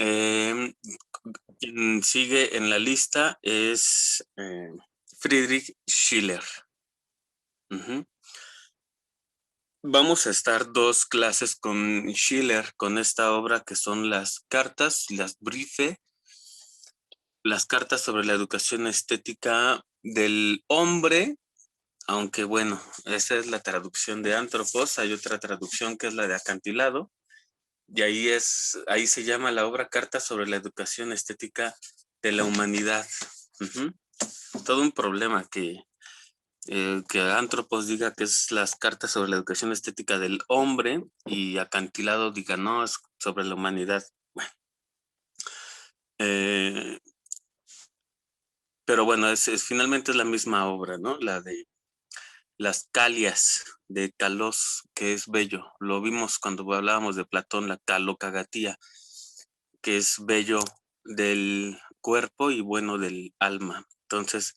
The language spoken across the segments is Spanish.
Em, Quien sigue en la lista es Friedrich Schiller. Ujú. Vamos a estar 2 clases con Schiller, con esta obra que son las cartas, las Briefe, las cartas sobre la educación estética del hombre, aunque bueno, esa es la traducción de Antropos, hay otra traducción que es la de Acantilado, y ahí se llama la obra Cartas sobre la educación estética de la humanidad. Ujú. Todo un problema que Antropos diga que es las cartas sobre la educación estética del hombre y Acantilado diga no, es sobre la humanidad. Bueno, eh, pero bueno, finalmente es la misma obra, ¿no? La de las Calias de Calos, que es bello. Lo vimos cuando hablábamos de Platón, la calocagatía, que es bello del cuerpo y bueno del alma. Entonces,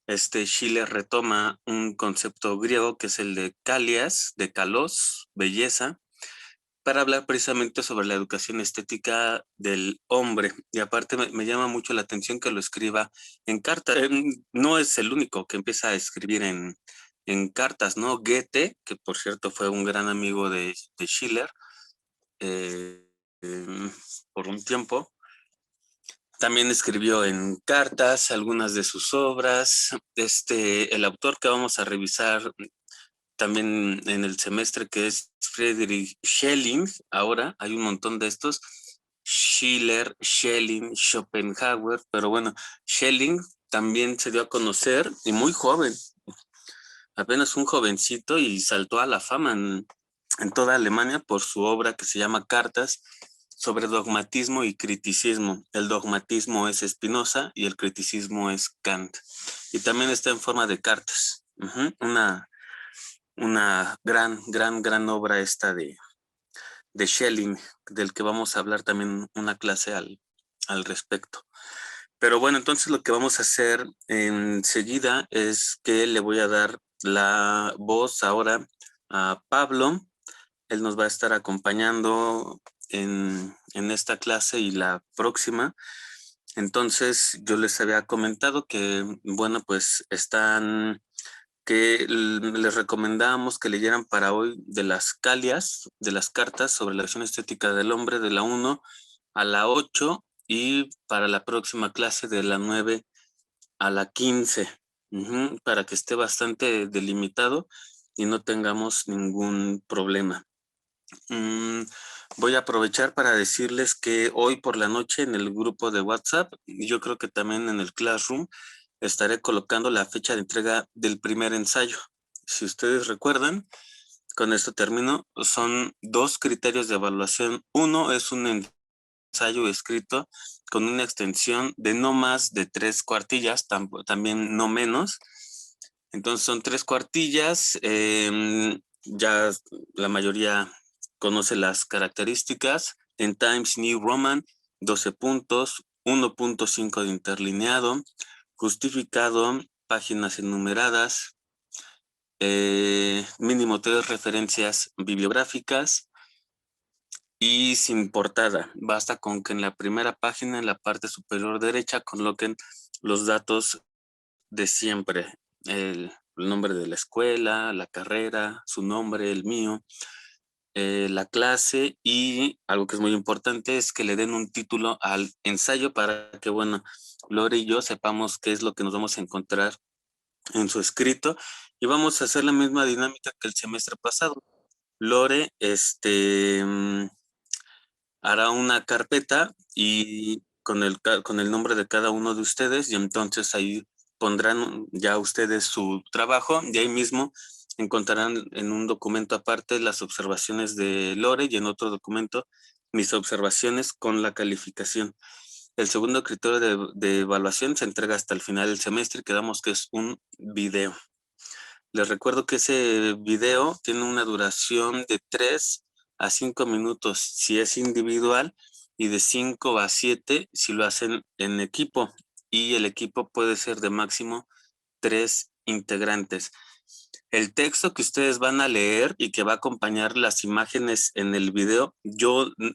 Schiller retoma un concepto griego que es el de Kalias, de kalos, belleza, para hablar precisamente sobre la educación estética del hombre. Y aparte me llama mucho la atención que lo escriba en cartas. No es el único que empieza a escribir en cartas, ¿no? Goethe, que por cierto fue un gran amigo de Schiller eh, por un tiempo, también escribió en cartas algunas de sus obras. El autor que vamos a revisar también en el semestre, que es Friedrich Schelling, ahora hay un montón de estos, Schiller, Schelling, Schopenhauer, pero bueno, Schelling también se dio a conocer y muy joven, apenas un jovencito y saltó a la fama en toda Alemania por su obra que se llama Cartas sobre dogmatismo y criticismo. El dogmatismo es Spinoza y el criticismo es Kant. Y también está en forma de cartas. Una gran obra esta de Schelling, del que vamos a hablar también una clase al respecto. Pero bueno, entonces lo que vamos a hacer enseguida es que le voy a dar la voz ahora a Pablo. Él nos va a estar acompañando en esta clase y la próxima. Entonces, yo les había comentado que, bueno, pues que les recomendamos que leyeran para hoy de las Calias, de las cartas sobre la acción estética del hombre, de la 1 a la 8 y para la próxima clase de la 9 a la 15, para que esté bastante delimitado y no tengamos ningún problema. Voy a aprovechar para decirles que hoy por la noche en el grupo de WhatsApp, y yo creo que también en el Classroom, estaré colocando la fecha de entrega del primer ensayo. Si ustedes recuerdan, con esto termino, son 2 criterios de evaluación. Uno es un ensayo escrito con una extensión de no más de 3 cuartillas, también no menos. Entonces son 3 cuartillas, ya la mayoría conoce las características. En Times New Roman, 12 puntos, 1.5 de interlineado, justificado, páginas enumeradas, mínimo 3 referencias bibliográficas y sin portada. Basta con que en la primera página, en la parte superior derecha, coloquen los datos de siempre, el nombre de la escuela, la carrera, su nombre, el mío, la clase y algo que es muy importante es que le den un título al ensayo para que, bueno, Lore y yo sepamos qué es lo que nos vamos a encontrar en su escrito y vamos a hacer la misma dinámica que el semestre pasado. Lore, hará una carpeta y con el nombre de cada uno de ustedes y entonces ahí pondrán ya ustedes su trabajo y ahí mismo encontrarán en un documento aparte las observaciones de Lore y en otro documento mis observaciones con la calificación. El segundo criterio de evaluación se entrega hasta el final del semestre y quedamos que es un video. Les recuerdo que ese video tiene una duración de 3 a 5 minutos si es individual y de 5 a 7 si lo hacen en equipo. Y el equipo puede ser de máximo 3 integrantes. El texto que ustedes van a leer y que va a acompañar las imágenes en el video,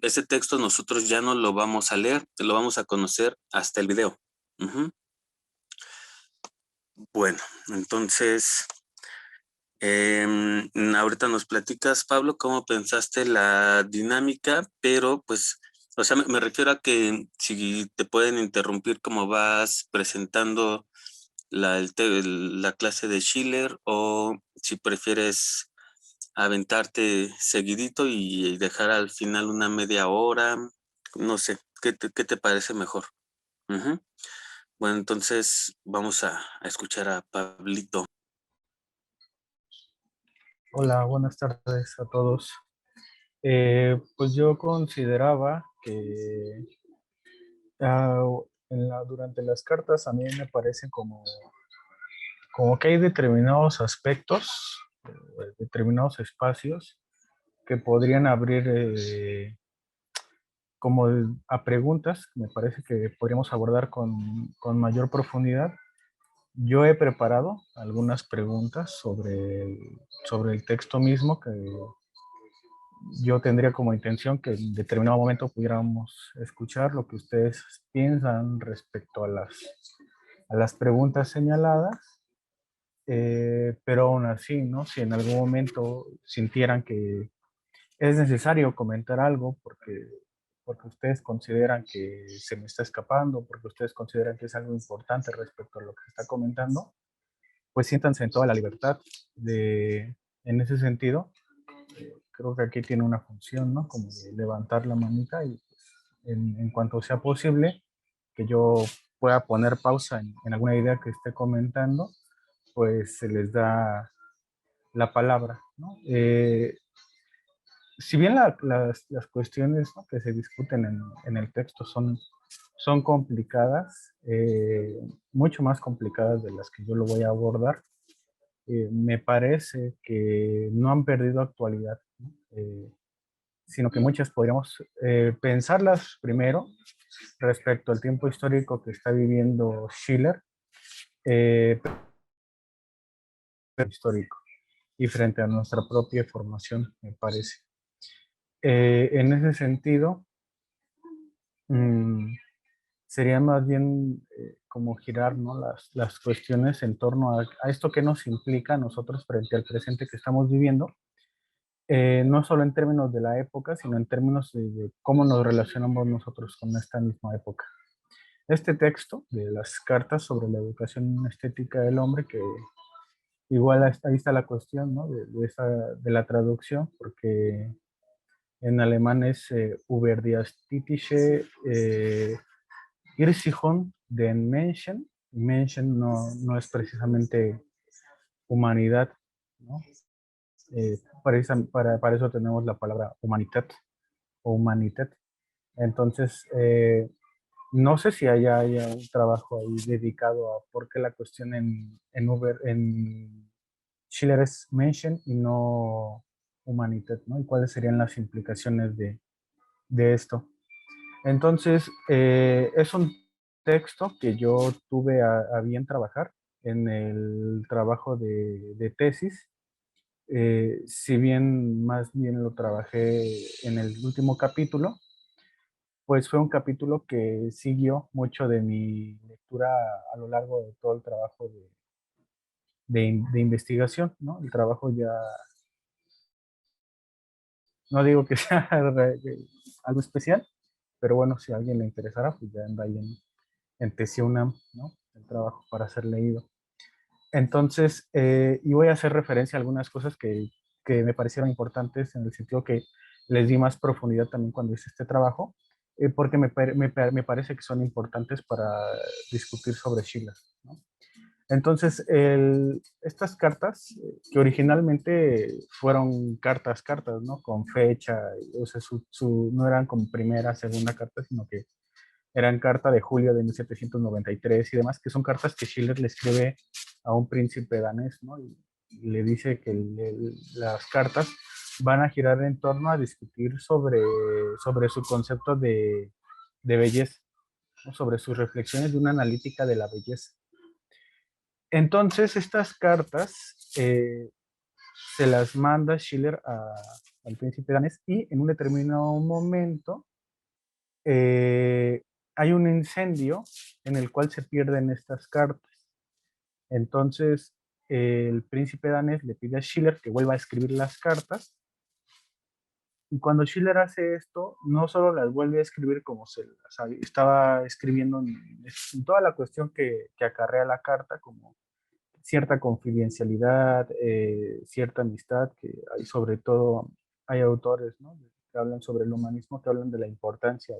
ese texto nosotros ya no lo vamos a leer, lo vamos a conocer hasta el video. Bueno, entonces, ahorita nos platicas, Pablo, cómo pensaste la dinámica, pero pues, o sea, me refiero a que si te pueden interrumpir como vas presentando la clase de Schiller, o si prefieres aventarte seguidito y dejar al final una media hora, no sé, ¿qué te parece mejor? Bueno, entonces vamos a escuchar a Pablito. Hola, buenas tardes a todos. Pues yo consideraba que durante las cartas a mí me parece como que hay determinados aspectos, determinados espacios que podrían abrir como a preguntas, me parece que podríamos abordar con mayor profundidad. Yo he preparado algunas preguntas sobre el texto mismo que yo tendría como intención que en determinado momento pudiéramos escuchar lo que ustedes piensan respecto a las preguntas señaladas, pero aún así, ¿no? Si en algún momento sintieran que es necesario comentar algo porque ustedes consideran que se me está escapando, porque ustedes consideran que es algo importante respecto a lo que se está comentando, pues siéntanse en toda la libertad en ese sentido. Creo que aquí tiene una función, ¿no? Como de levantar la manita y pues, en cuanto sea posible, que yo pueda poner pausa en alguna idea que esté comentando, pues se les da la palabra, ¿no? Si bien las cuestiones, ¿no?, que se discuten en el texto son complicadas, mucho más complicadas de las que yo lo voy a abordar, me parece que no han perdido actualidad, ¿no? Sino que muchas podríamos pensarlas primero respecto al tiempo histórico que está viviendo Schiller, eh, histórico, y frente a nuestra propia formación, me parece. En ese sentido, mmm, sería más bien como girar, ¿no?, las cuestiones en torno a esto que nos implica a nosotros frente al presente que estamos viviendo, no solo en términos de la época, sino en términos de cómo nos relacionamos nosotros con esta misma época. Este texto de las cartas sobre la educación estética del hombre, que igual ahí está la cuestión, ¿no?, de la traducción, porque en alemán es über die ästhetische Irrsichung den Menschen. Menschen no es precisamente humanidad, ¿no? Para eso tenemos la palabra humanidad o humanidad. Entonces, no sé si haya un trabajo ahí dedicado a por qué la cuestión en Schiller es Menschen y no humanidad, ¿no? Y cuáles serían las implicaciones de esto. Entonces, es un texto que yo tuve a bien trabajar en el trabajo de tesis. Si bien más bien lo trabajé en el último capítulo, pues fue un capítulo que siguió mucho de mi lectura a lo largo de todo el trabajo de investigación, ¿no? El trabajo ya, no digo que sea algo especial, pero bueno, si a alguien le interesara, pues ya anda ahí en TC UNAM, ¿no? El trabajo para ser leído. Entonces, y voy a hacer referencia a algunas cosas que me parecieron importantes en el sentido que les di más profundidad también cuando hice este trabajo, porque me parece que son importantes para discutir sobre Schiller, ¿no? Entonces, estas cartas, que originalmente fueron cartas, ¿no? Con fecha, o sea, no eran como primera, segunda carta, sino que eran carta de julio de 1793 y demás, que son cartas que Schiller le escribe a un príncipe danés, ¿no? Y le dice que las cartas van a girar en torno a discutir sobre su concepto de belleza, ¿no?, sobre sus reflexiones de una analítica de la belleza. Entonces, estas cartas se las manda Schiller al príncipe danés y en un determinado momento eh, hay un incendio en el cual se pierden estas cartas. Entonces, el príncipe danés le pide a Schiller que vuelva a escribir las cartas. Y cuando Schiller hace esto, no solo las vuelve a escribir como estaba escribiendo en toda la cuestión que acarrea la carta, como cierta confidencialidad, cierta amistad, que hay sobre todo, hay autores, ¿no?, que hablan sobre el humanismo, que hablan de la importancia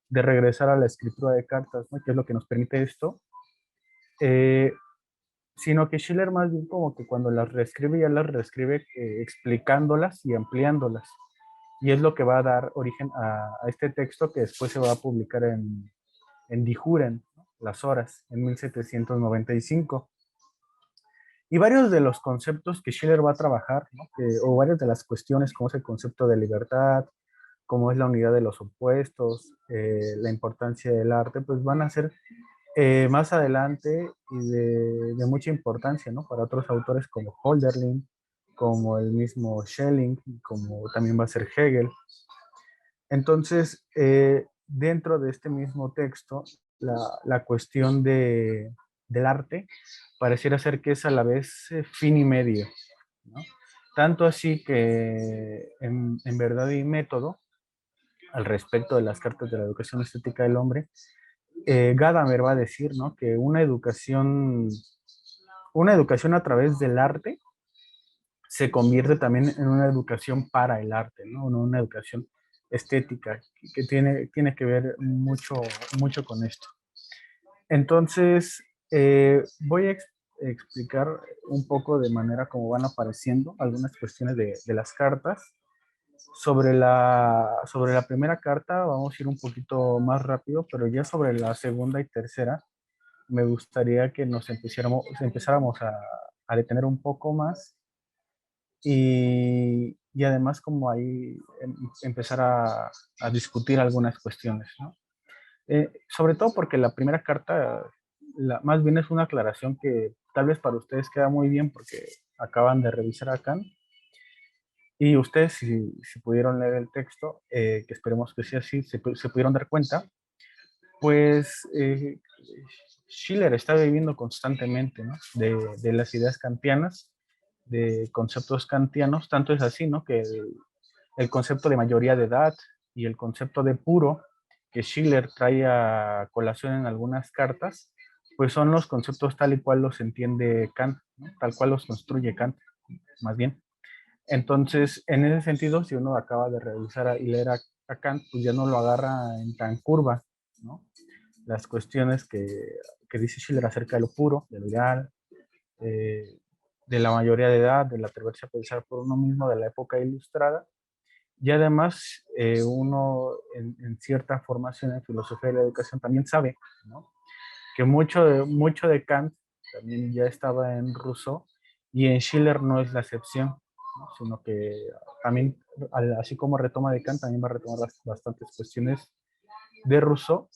de regresar a la escritura de cartas, ¿no?, que es lo que nos permite esto. Eh, Sino que Schiller más bien como que cuando las reescribe, ya las reescribe explicándolas y ampliándolas. Y es lo que va a dar origen a este texto que después se va a publicar en Die Huren, ¿no?, Las Horas, en 1795. Y varios de los conceptos que Schiller va a trabajar, ¿no?, o varias de las cuestiones, como es el concepto de libertad, como es la unidad de los opuestos, la importancia del arte, pues van a ser más adelante y de mucha importancia, ¿no?, para otros autores como Hölderlin, como el mismo Schelling, como también va a ser Hegel. Entonces, dentro de este mismo texto, la cuestión del arte pareciera ser que es a la vez fin y medio, ¿no? Tanto así que en Verdad y Método, al respecto de las cartas de la educación estética del hombre, Gadamer va a decir, ¿no?, que una educación a través del arte se convierte también en una educación para el arte, ¿no? Una educación estética que tiene que ver mucho, mucho con esto. Entonces, voy a explicar un poco de manera como van apareciendo algunas cuestiones de las cartas. Sobre la primera carta vamos a ir un poquito más rápido, pero ya sobre la segunda y tercera me gustaría que empezáramos a detener un poco más y además como ahí empezar a discutir algunas cuestiones, ¿no? Sobre todo porque la primera carta más bien es una aclaración que tal vez para ustedes queda muy bien porque acaban de revisar a Kant y ustedes si pudieron leer el texto, que esperemos que sea así, se pudieron dar cuenta, pues Schiller está viviendo constantemente, ¿no?, de las ideas kantianas, de conceptos kantianos, tanto es así, ¿no?, que el concepto de mayoría de edad y el concepto de puro que Schiller trae a colación en algunas cartas, pues son los conceptos tal y cual los entiende Kant, ¿no?, tal cual los construye Kant, más bien. Entonces, en ese sentido, si uno acaba de revisar y leer a Kant, pues ya no lo agarra en tan curva, ¿no? Las cuestiones que dice Schiller acerca de lo puro, de lo ideal, eh, de la mayoría de edad, de la atreverse a pensar por uno mismo, de la época ilustrada. Y además, uno en cierta formación en filosofía de la educación también sabe, ¿no?, que mucho de Kant también ya estaba en Rousseau y en Schiller no es la excepción, ¿no?, sino que también, así como retoma de Kant, también va a retomar bastantes cuestiones de Rousseau.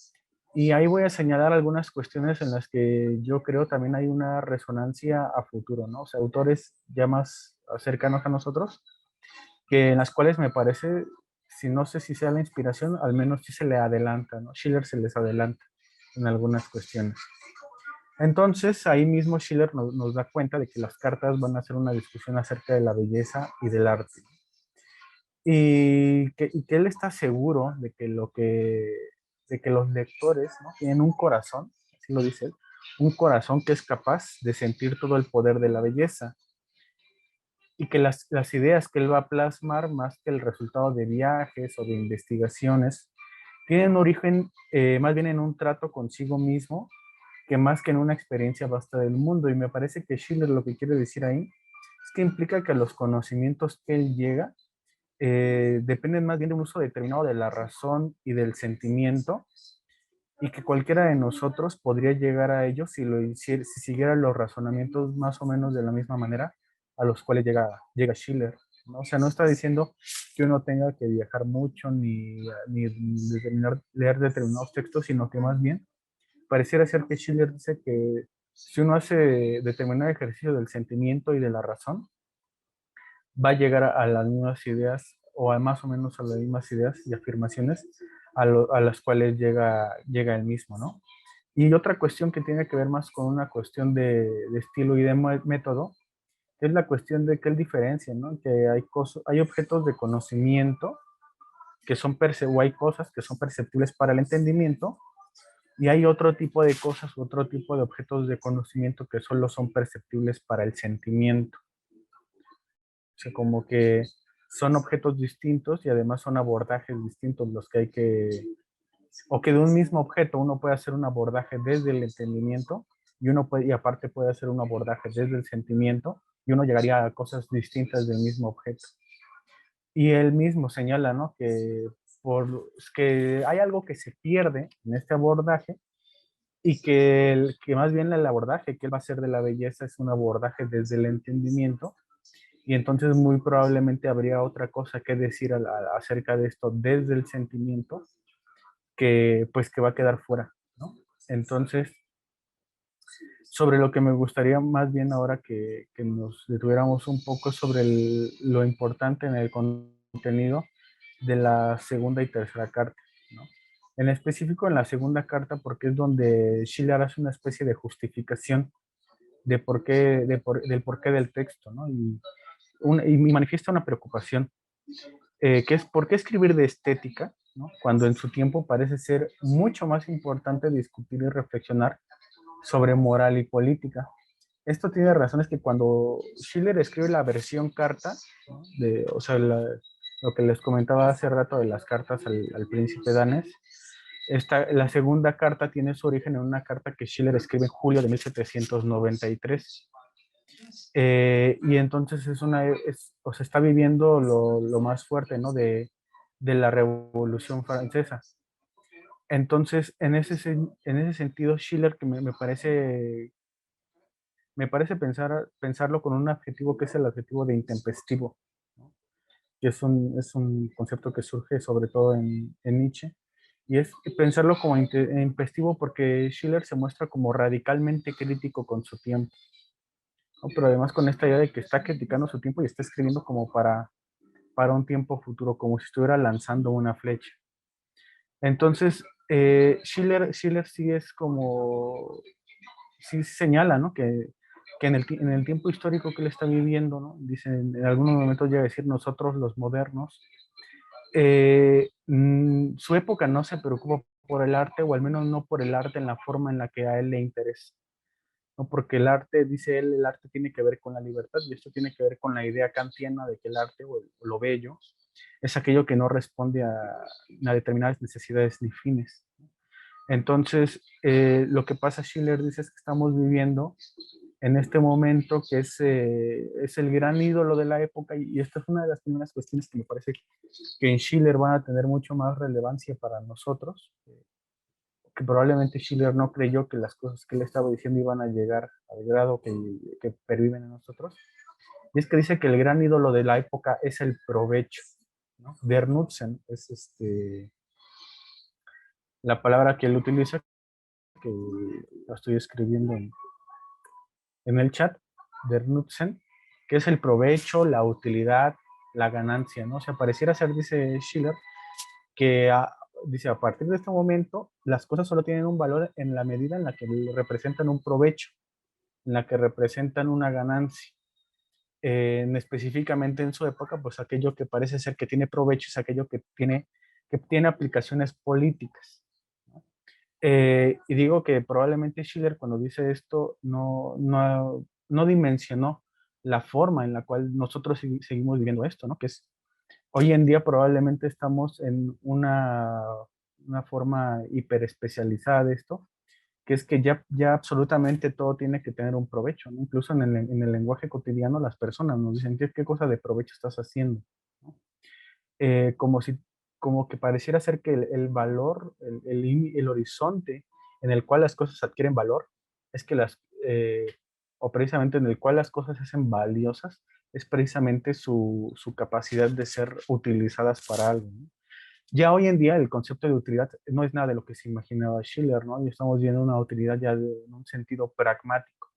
Y ahí voy a señalar algunas cuestiones en las que yo creo también hay una resonancia a futuro, ¿no? O sea, autores ya más cercanos a nosotros, que en las cuales me parece, si no sé si sea la inspiración, al menos sí se le adelanta, ¿no? Schiller se les adelanta en algunas cuestiones. Entonces, ahí mismo Schiller nos da cuenta de que las cartas van a ser una discusión acerca de la belleza y del arte. Y que él está seguro de que los lectores, ¿no?, tienen un corazón, así lo dice él, un corazón que es capaz de sentir todo el poder de la belleza y que las ideas que él va a plasmar, más que el resultado de viajes o de investigaciones, tienen origen más bien en un trato consigo mismo que más que en una experiencia vasta del mundo. Y me parece que Schiller lo que quiere decir ahí es que implica que los conocimientos que él llega dependen más bien de un uso determinado de la razón y del sentimiento, y que cualquiera de nosotros podría llegar a ellos si siguiera los razonamientos más o menos de la misma manera a los cuales llega Schiller, ¿no? O sea, no está diciendo que uno tenga que viajar mucho ni leer determinados textos, sino que más bien pareciera ser que Schiller dice que si uno hace determinado ejercicio del sentimiento y de la razón, va a llegar a las mismas ideas o a más o menos a las mismas ideas y afirmaciones a las cuales llega él mismo, ¿no? Y otra cuestión que tiene que ver más con una cuestión de estilo y de método, es la cuestión de que él diferencia, ¿no? Que hay cosas, hay objetos de conocimiento que son o hay cosas que son perceptibles para el entendimiento, y hay otro tipo de cosas, otro tipo de objetos de conocimiento que solo son perceptibles para el sentimiento. O sea, como que son objetos distintos y además son abordajes distintos los que hay que, o que de un mismo objeto uno puede hacer un abordaje desde el entendimiento y uno puede, y aparte puede hacer un abordaje desde el sentimiento y uno llegaría a cosas distintas del mismo objeto. Y él mismo señala, ¿no? Que hay algo que se pierde en este abordaje y que más bien el abordaje que él va a hacer de la belleza es un abordaje desde el entendimiento, y entonces muy probablemente habría otra cosa que decir acerca de esto desde el sentimiento que pues que va a quedar fuera, ¿no? Entonces, sobre lo que me gustaría más bien ahora que nos detuviéramos un poco sobre lo importante en el contenido de la segunda y tercera carta, ¿no? En específico en la segunda carta, porque es donde Schiller hace una especie de justificación de del porqué del texto, ¿no? Y manifiesta una preocupación, que es por qué escribir de estética, ¿no? Cuando en su tiempo parece ser mucho más importante discutir y reflexionar sobre moral y política. Esto tiene razones que cuando Schiller escribe la versión carta, ¿no? O sea, lo que les comentaba hace rato de las cartas al príncipe danés, la segunda carta tiene su origen en una carta que Schiller escribe en julio de 1793. Y entonces o sea, está viviendo lo más fuerte, ¿no? De la Revolución Francesa. Entonces, en ese sentido, Schiller, que me parece pensarlo con un adjetivo que es el adjetivo de intempestivo, ¿no? Que es un concepto que surge sobre todo en Nietzsche, y es pensarlo como intempestivo porque Schiller se muestra como radicalmente crítico con su tiempo, ¿no? Pero además con esta idea de que está criticando su tiempo y está escribiendo como para un tiempo futuro, como si estuviera lanzando una flecha. Entonces, Schiller sí es como, sí señala, ¿no? Que en el tiempo histórico que él está viviendo, ¿no? Dice, en algunos momentos llega a decir nosotros los modernos, su época no se preocupa por el arte, o al menos no por el arte en la forma en la que a él le interesa, ¿no? Porque el arte, dice él, el arte tiene que ver con la libertad, y esto tiene que ver con la idea kantiana de que el arte o lo bello es aquello que no responde a determinadas necesidades ni fines. Entonces, lo que pasa, Schiller dice, es que estamos viviendo en este momento que es el gran ídolo de la época, y esta es una de las primeras cuestiones que me parece que en Schiller van a tener mucho más relevancia para nosotros, que probablemente Schiller no creyó que las cosas que él estaba diciendo iban a llegar al grado que perviven en nosotros. Y es que dice que el gran ídolo de la época es el provecho, ¿no? Der Nutzen es la palabra que él utiliza, que la estoy escribiendo en el chat, Der Nutzen, que es el provecho, la utilidad, la ganancia, ¿no? O sea, pareciera ser, dice Schiller, que dice, a partir de este momento, las cosas solo tienen un valor en la medida en la que representan un provecho, en la que representan una ganancia. Específicamente en su época, pues aquello que parece ser que tiene provecho es aquello que tiene aplicaciones políticas, ¿no? Y digo que probablemente Schiller cuando dice esto no dimensionó la forma en la cual nosotros seguimos viviendo esto, ¿no? Que es, hoy en día probablemente estamos en una forma hiperespecializada de esto, que es que ya absolutamente todo tiene que tener un provecho, ¿no? Incluso en el lenguaje cotidiano las personas nos dicen, ¿qué cosa de provecho estás haciendo? ¿No? Como si, como que pareciera ser que el valor, el horizonte en el cual las cosas adquieren valor, es que o precisamente en el cual las cosas se hacen valiosas, es precisamente su capacidad de ser utilizadas para algo, ¿no? Ya hoy en día el concepto de utilidad no es nada de lo que se imaginaba Schiller, ¿no? Y estamos viendo una utilidad ya en un sentido pragmático.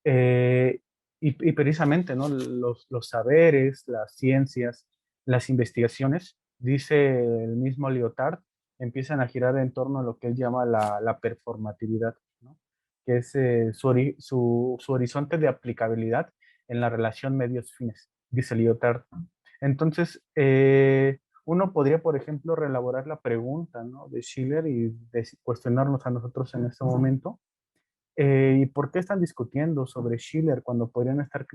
Eh, y precisamente, ¿no? Los saberes, las ciencias, las investigaciones, dice el mismo Lyotard, empiezan a girar en torno a lo que él llama la performatividad, ¿no? Que es su horizonte de aplicabilidad en la relación medios-fines, dice Lyotard. Entonces, uno podría, por ejemplo, reelaborar la pregunta, ¿no?, de Schiller y cuestionarnos a nosotros en este momento. ¿Y por qué están discutiendo sobre Schiller cuando podrían estar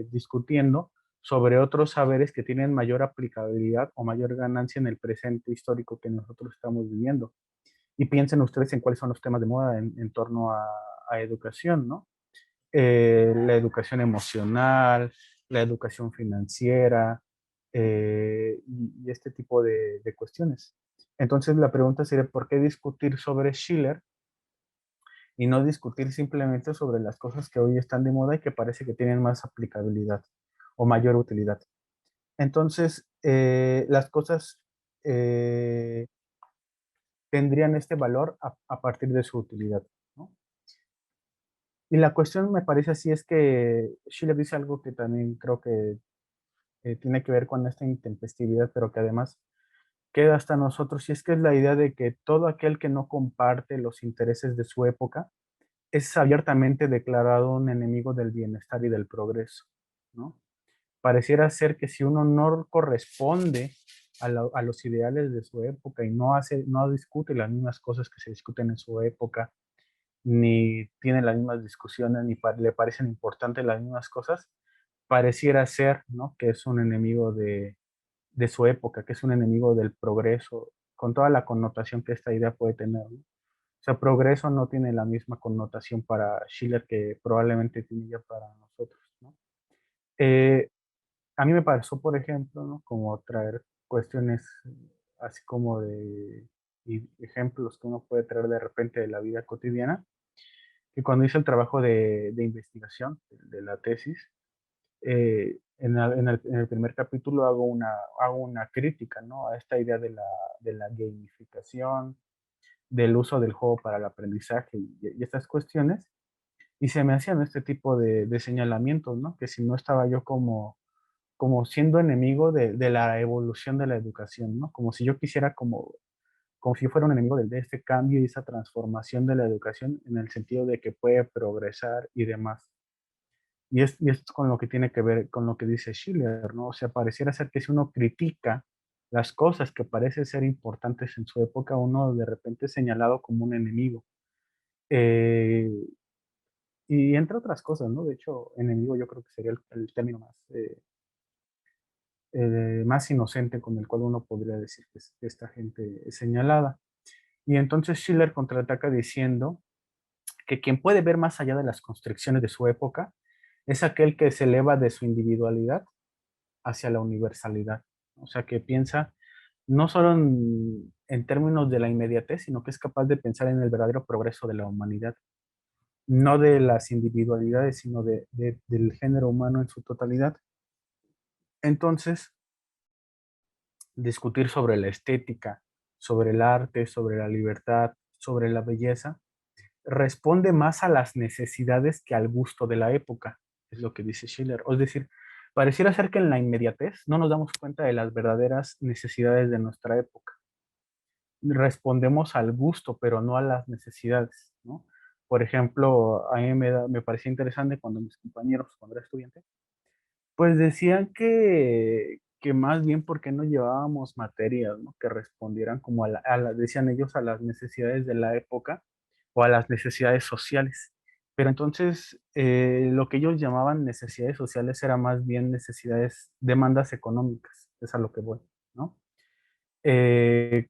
discutiendo sobre otros saberes que tienen mayor aplicabilidad o mayor ganancia en el presente histórico que nosotros estamos viviendo? Y piensen ustedes en cuáles son los temas de moda en torno a educación, ¿no? La educación emocional, la educación financiera, y este tipo de cuestiones. Entonces la pregunta sería, ¿por qué discutir sobre Schiller y no discutir simplemente sobre las cosas que hoy están de moda y que parece que tienen más aplicabilidad o mayor utilidad? Entonces, las cosas eh, tendrían este valor a partir de su utilidad, ¿no? Y la cuestión me parece así es que Schiller dice algo que también creo que tiene que ver con esta intempestividad, pero que además queda hasta nosotros, y es que es la idea de que todo aquel que no comparte los intereses de su época es abiertamente declarado un enemigo del bienestar y del progreso, ¿no? Pareciera ser que si uno no corresponde a los ideales de su época y no discute las mismas cosas que se discuten en su época, ni tiene las mismas discusiones, ni le parecen importantes las mismas cosas, pareciera ser, ¿no?, que es un enemigo de su época, que es un enemigo del progreso, con toda la connotación que esta idea puede tener, ¿no? O sea, progreso no tiene la misma connotación para Schiller que probablemente tiene ya para nosotros, ¿no? Eh, a mí me pasó, por ejemplo, ¿no?, como traer cuestiones así como de ejemplos que uno puede traer de repente de la vida cotidiana, que cuando hice el trabajo de investigación, de la tesis, en el primer capítulo hago una crítica, ¿no?, a esta idea de la gamificación, del uso del juego para el aprendizaje y estas cuestiones, y se me hacían este tipo de señalamientos, ¿no? Que si no estaba yo como siendo enemigo de la evolución de la educación, ¿no? Como si yo quisiera como si yo fuera un enemigo de este cambio y esa transformación de la educación en el sentido de que puede progresar y demás. Y es con lo que tiene que ver con lo que dice Schiller, ¿no? O sea, pareciera ser que si uno critica las cosas que parecen ser importantes en su época, uno de repente es señalado como un enemigo. Eh, y entre otras cosas, ¿no? De hecho, enemigo yo creo que sería el término más inocente con el cual uno podría decir que esta gente es señalada. Y entonces Schiller contraataca diciendo que quien puede ver más allá de las constricciones de su época es aquel que se eleva de su individualidad hacia la universalidad. O sea, que piensa no solo en términos de la inmediatez, sino que es capaz de pensar en el verdadero progreso de la humanidad, no de las individualidades, sino del género humano en su totalidad. Entonces, discutir sobre la estética, sobre el arte, sobre la libertad, sobre la belleza, responde más a las necesidades que al gusto de la época, es lo que dice Schiller. Es decir, pareciera ser que en la inmediatez no nos damos cuenta de las verdaderas necesidades de nuestra época. Respondemos al gusto, pero no a las necesidades, ¿no? Por ejemplo, a mí me parecía interesante cuando mis compañeros, cuando era estudiante, pues decían que más bien porque no llevábamos materias, ¿no?, que respondieran como decían ellos, a las necesidades de la época o a las necesidades sociales. Pero entonces, lo que ellos llamaban necesidades sociales era más bien necesidades, demandas económicas, es a lo que voy, ¿no?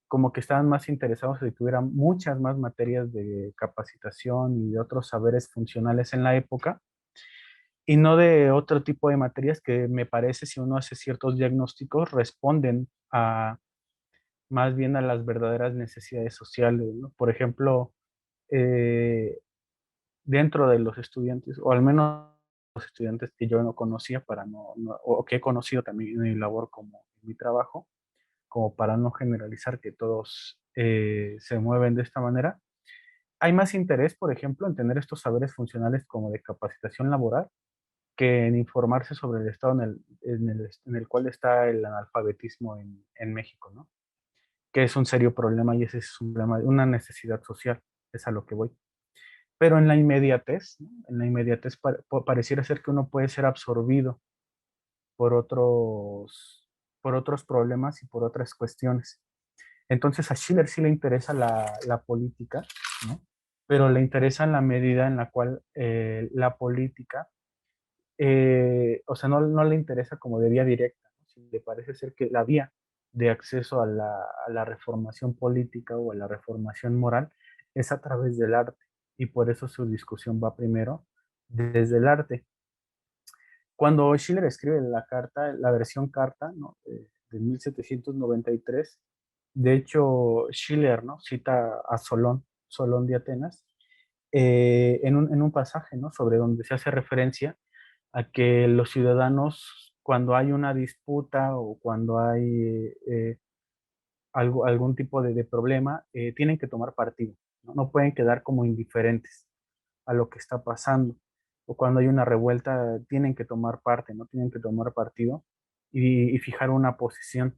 Como que estaban más interesados en que hubiera muchas más materias de capacitación y de otros saberes funcionales en la época, y no de otro tipo de materias que me parece, si uno hace ciertos diagnósticos, responden más bien a las verdaderas necesidades sociales, ¿no? Por ejemplo, eh, dentro de los estudiantes, o al menos los estudiantes que yo no conocía o que he conocido también en mi labor como en mi trabajo, como para no generalizar que todos se mueven de esta manera. Hay más interés, por ejemplo, en tener estos saberes funcionales como de capacitación laboral que en informarse sobre el estado en el cual está el analfabetismo en México, ¿no? Que es un serio problema y ese es un problema, una necesidad social, es a lo que voy. Pero en la inmediatez, ¿no? En la inmediatez pareciera ser que uno puede ser absorbido por por otros problemas y por otras cuestiones. Entonces a Schiller sí le interesa la política, ¿no? Pero le interesa en la medida en la cual la política, o sea, no le interesa como de vía directa, ¿no? Si le parece ser que la vía de acceso a a la reformación política o a la reformación moral es a través del arte, y por eso su discusión va primero desde el arte. Cuando Schiller escribe la carta, la versión carta, ¿no? De 1793, de hecho, Schiller, ¿no? Cita a Solón de Atenas, en un pasaje, ¿no? Sobre donde se hace referencia a que los ciudadanos, cuando hay una disputa o cuando hay algún tipo de problema, tienen que tomar partido, ¿no? No pueden quedar como indiferentes a lo que está pasando. O cuando hay una revuelta, tienen que tomar parte, ¿no? Tienen que tomar partido y fijar una posición.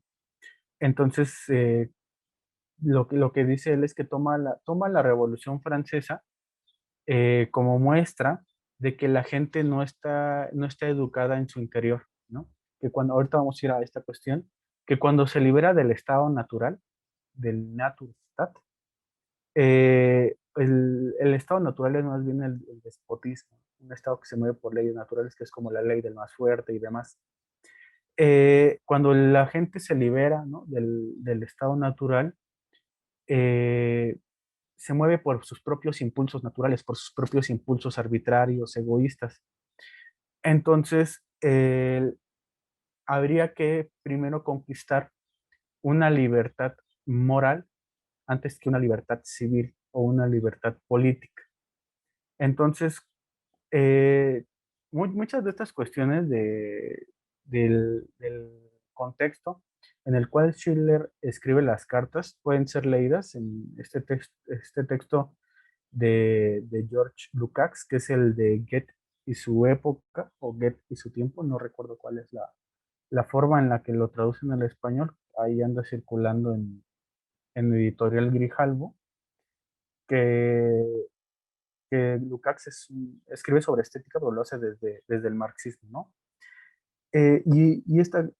Entonces, lo que dice él es que toma la Revolución Francesa como muestra de que la gente no está educada en su interior, ¿no? Que cuando, ahorita vamos a ir a esta cuestión, que cuando se libera del estado natural, del Naturstaat, el estado natural es más bien el despotismo, un estado que se mueve por leyes naturales, que es como la ley del más fuerte y demás. Cuando la gente se libera, ¿no? Del estado natural, eh, se mueve por sus propios impulsos naturales, por sus propios impulsos arbitrarios, egoístas. Entonces, habría que primero conquistar una libertad moral antes que una libertad civil o una libertad política. Entonces, eh, muchas de estas cuestiones del contexto en el cual Schiller escribe las cartas pueden ser leídas en este texto de George Lukács, que es el de Goethe y su época, o Goethe y su tiempo, no recuerdo cuál es la forma en la que lo traducen al español, ahí anda circulando en Editorial Grijalbo, que, que Lukács escribe sobre estética, pero lo hace desde el marxismo, ¿no? Y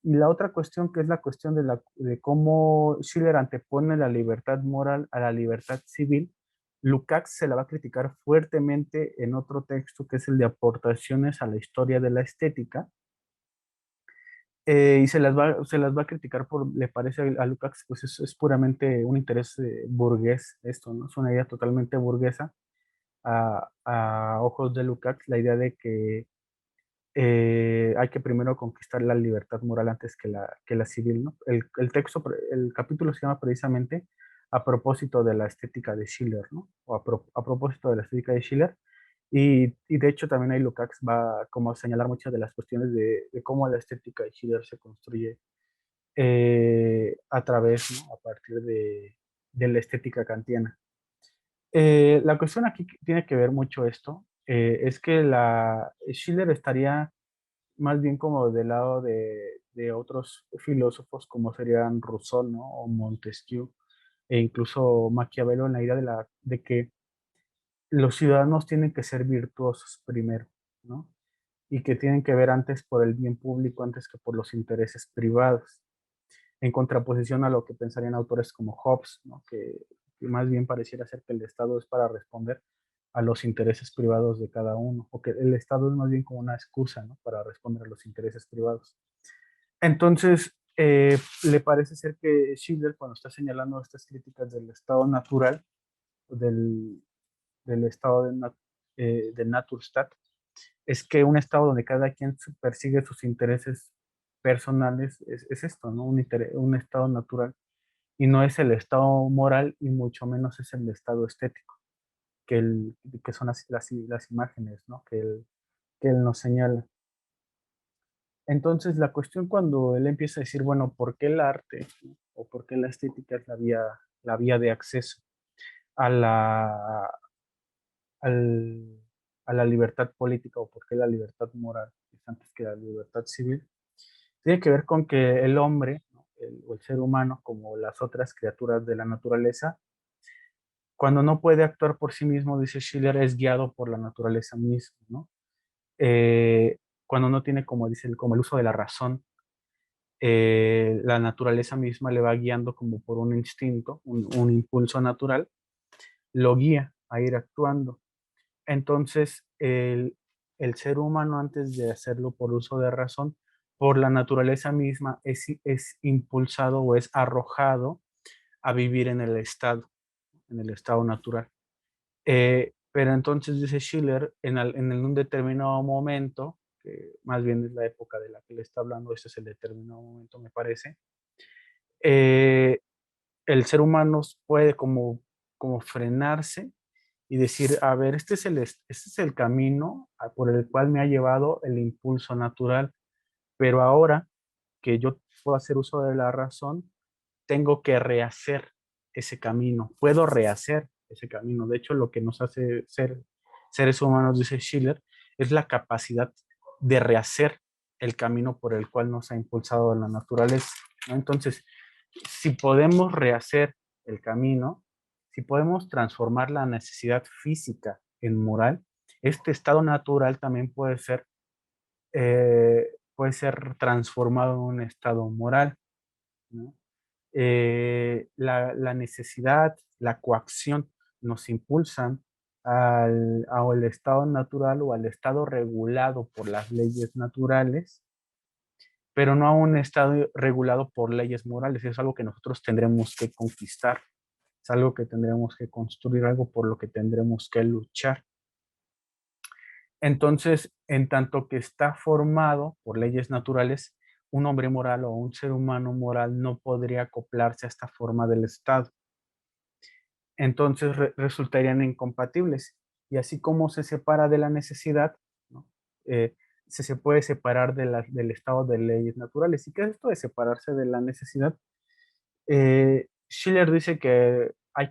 la otra cuestión, que es la cuestión de cómo Schiller antepone la libertad moral a la libertad civil, Lukács se la va a criticar fuertemente en otro texto, que es el de Aportaciones a la historia de la estética, y se las va a criticar le parece a Lukács, pues es puramente un interés burgués esto, ¿no? Es una idea totalmente burguesa a ojos de Lukács, la idea de que hay que primero conquistar la libertad moral antes que que la civil, ¿no? El texto, el capítulo se llama precisamente a propósito de la estética de Schiller, ¿no? O a propósito de la estética de Schiller. Y de hecho también ahí Lukács va como a señalar muchas de las cuestiones de cómo la estética de Schiller se construye a través, ¿no? A partir de la estética kantiana. La cuestión aquí que tiene que ver mucho esto, es que Schiller estaría más bien como del lado de otros filósofos como serían Rousseau, ¿no? O Montesquieu, e incluso Maquiavelo, en la idea de que los ciudadanos tienen que ser virtuosos primero, ¿no? Y que tienen que ver antes por el bien público antes que por los intereses privados, en contraposición a lo que pensarían autores como Hobbes, ¿no? Que más bien pareciera ser que el Estado es para responder a los intereses privados de cada uno, o que el Estado es más bien como una excusa, ¿no? Para responder a los intereses privados. Entonces, le parece ser que Schiller, cuando está señalando estas críticas del estado natural, del, del estado de Naturstadt, es que un estado donde cada quien persigue sus intereses personales es esto, ¿no? Un estado natural. Y no es el estado moral y mucho menos es el estado estético, que son las imágenes, ¿no? Que él nos señala. Entonces, la cuestión cuando él empieza a decir, bueno, ¿por qué el arte, ¿no? O por qué la estética es la vía de acceso a al- a la libertad política, o por qué la libertad moral antes que la libertad civil, tiene que ver con que el hombre, ¿no? O el ser humano, como las otras criaturas de la naturaleza, cuando no puede actuar por sí mismo, dice Schiller, es guiado por la naturaleza misma, ¿no? Cuando no tiene, como dice, como el uso de la razón, la naturaleza misma le va guiando como por un instinto, un impulso natural, lo guía a ir actuando. Entonces, el ser humano, antes de hacerlo por uso de razón, por la naturaleza misma, es impulsado o es arrojado a vivir en el estado natural. Pero entonces, dice Schiller, en un determinado momento, que más bien es la época de la que le está hablando, este es el determinado momento, me parece, eh, el ser humano puede como frenarse y decir, a ver, este es el camino por el cual me ha llevado el impulso natural, pero ahora que yo puedo hacer uso de la razón, tengo que rehacer ese camino, puedo rehacer ese camino. De hecho, lo que nos hace ser seres humanos, dice Schiller, es la capacidad de rehacer el camino por el cual nos ha impulsado la naturaleza, ¿no? Entonces, si podemos rehacer el camino, si podemos transformar la necesidad física en moral, este estado natural también puede ser transformado en un estado moral, ¿no? La necesidad, la coacción nos impulsan al estado natural o al estado regulado por las leyes naturales, pero no a un estado regulado por leyes morales. Es algo que nosotros tendremos que conquistar, es algo que tendremos que construir, algo por lo que tendremos que luchar. Entonces, en tanto que está formado por leyes naturales, un hombre moral o un ser humano moral no podría acoplarse a esta forma del Estado. Entonces resultarían incompatibles. Y así como se separa de la necesidad, ¿no? Eh, se puede separar del estado de leyes naturales. ¿Y qué es esto de separarse de la necesidad? Schiller dice que hay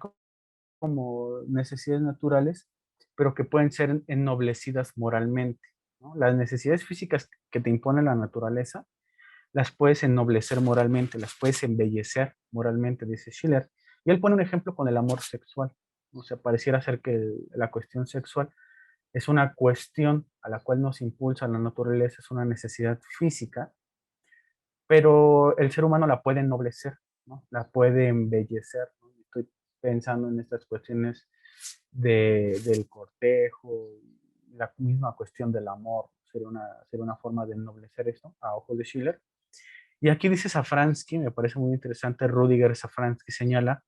como necesidades naturales, pero que pueden ser ennoblecidas moralmente, ¿no? Las necesidades físicas que te impone la naturaleza, las puedes ennoblecer moralmente, las puedes embellecer moralmente, dice Schiller. Y él pone un ejemplo con el amor sexual. O sea, pareciera ser que la cuestión sexual es una cuestión a la cual nos impulsa la naturaleza, es una necesidad física, pero el ser humano la puede ennoblecer, ¿no? La puede embellecer, ¿no? Estoy pensando en estas cuestiones del cortejo, la misma cuestión del amor, sería una forma de ennoblecer esto a ojos de Schiller. Y aquí dice Safransky, me parece muy interesante, Rudiger Safransky señala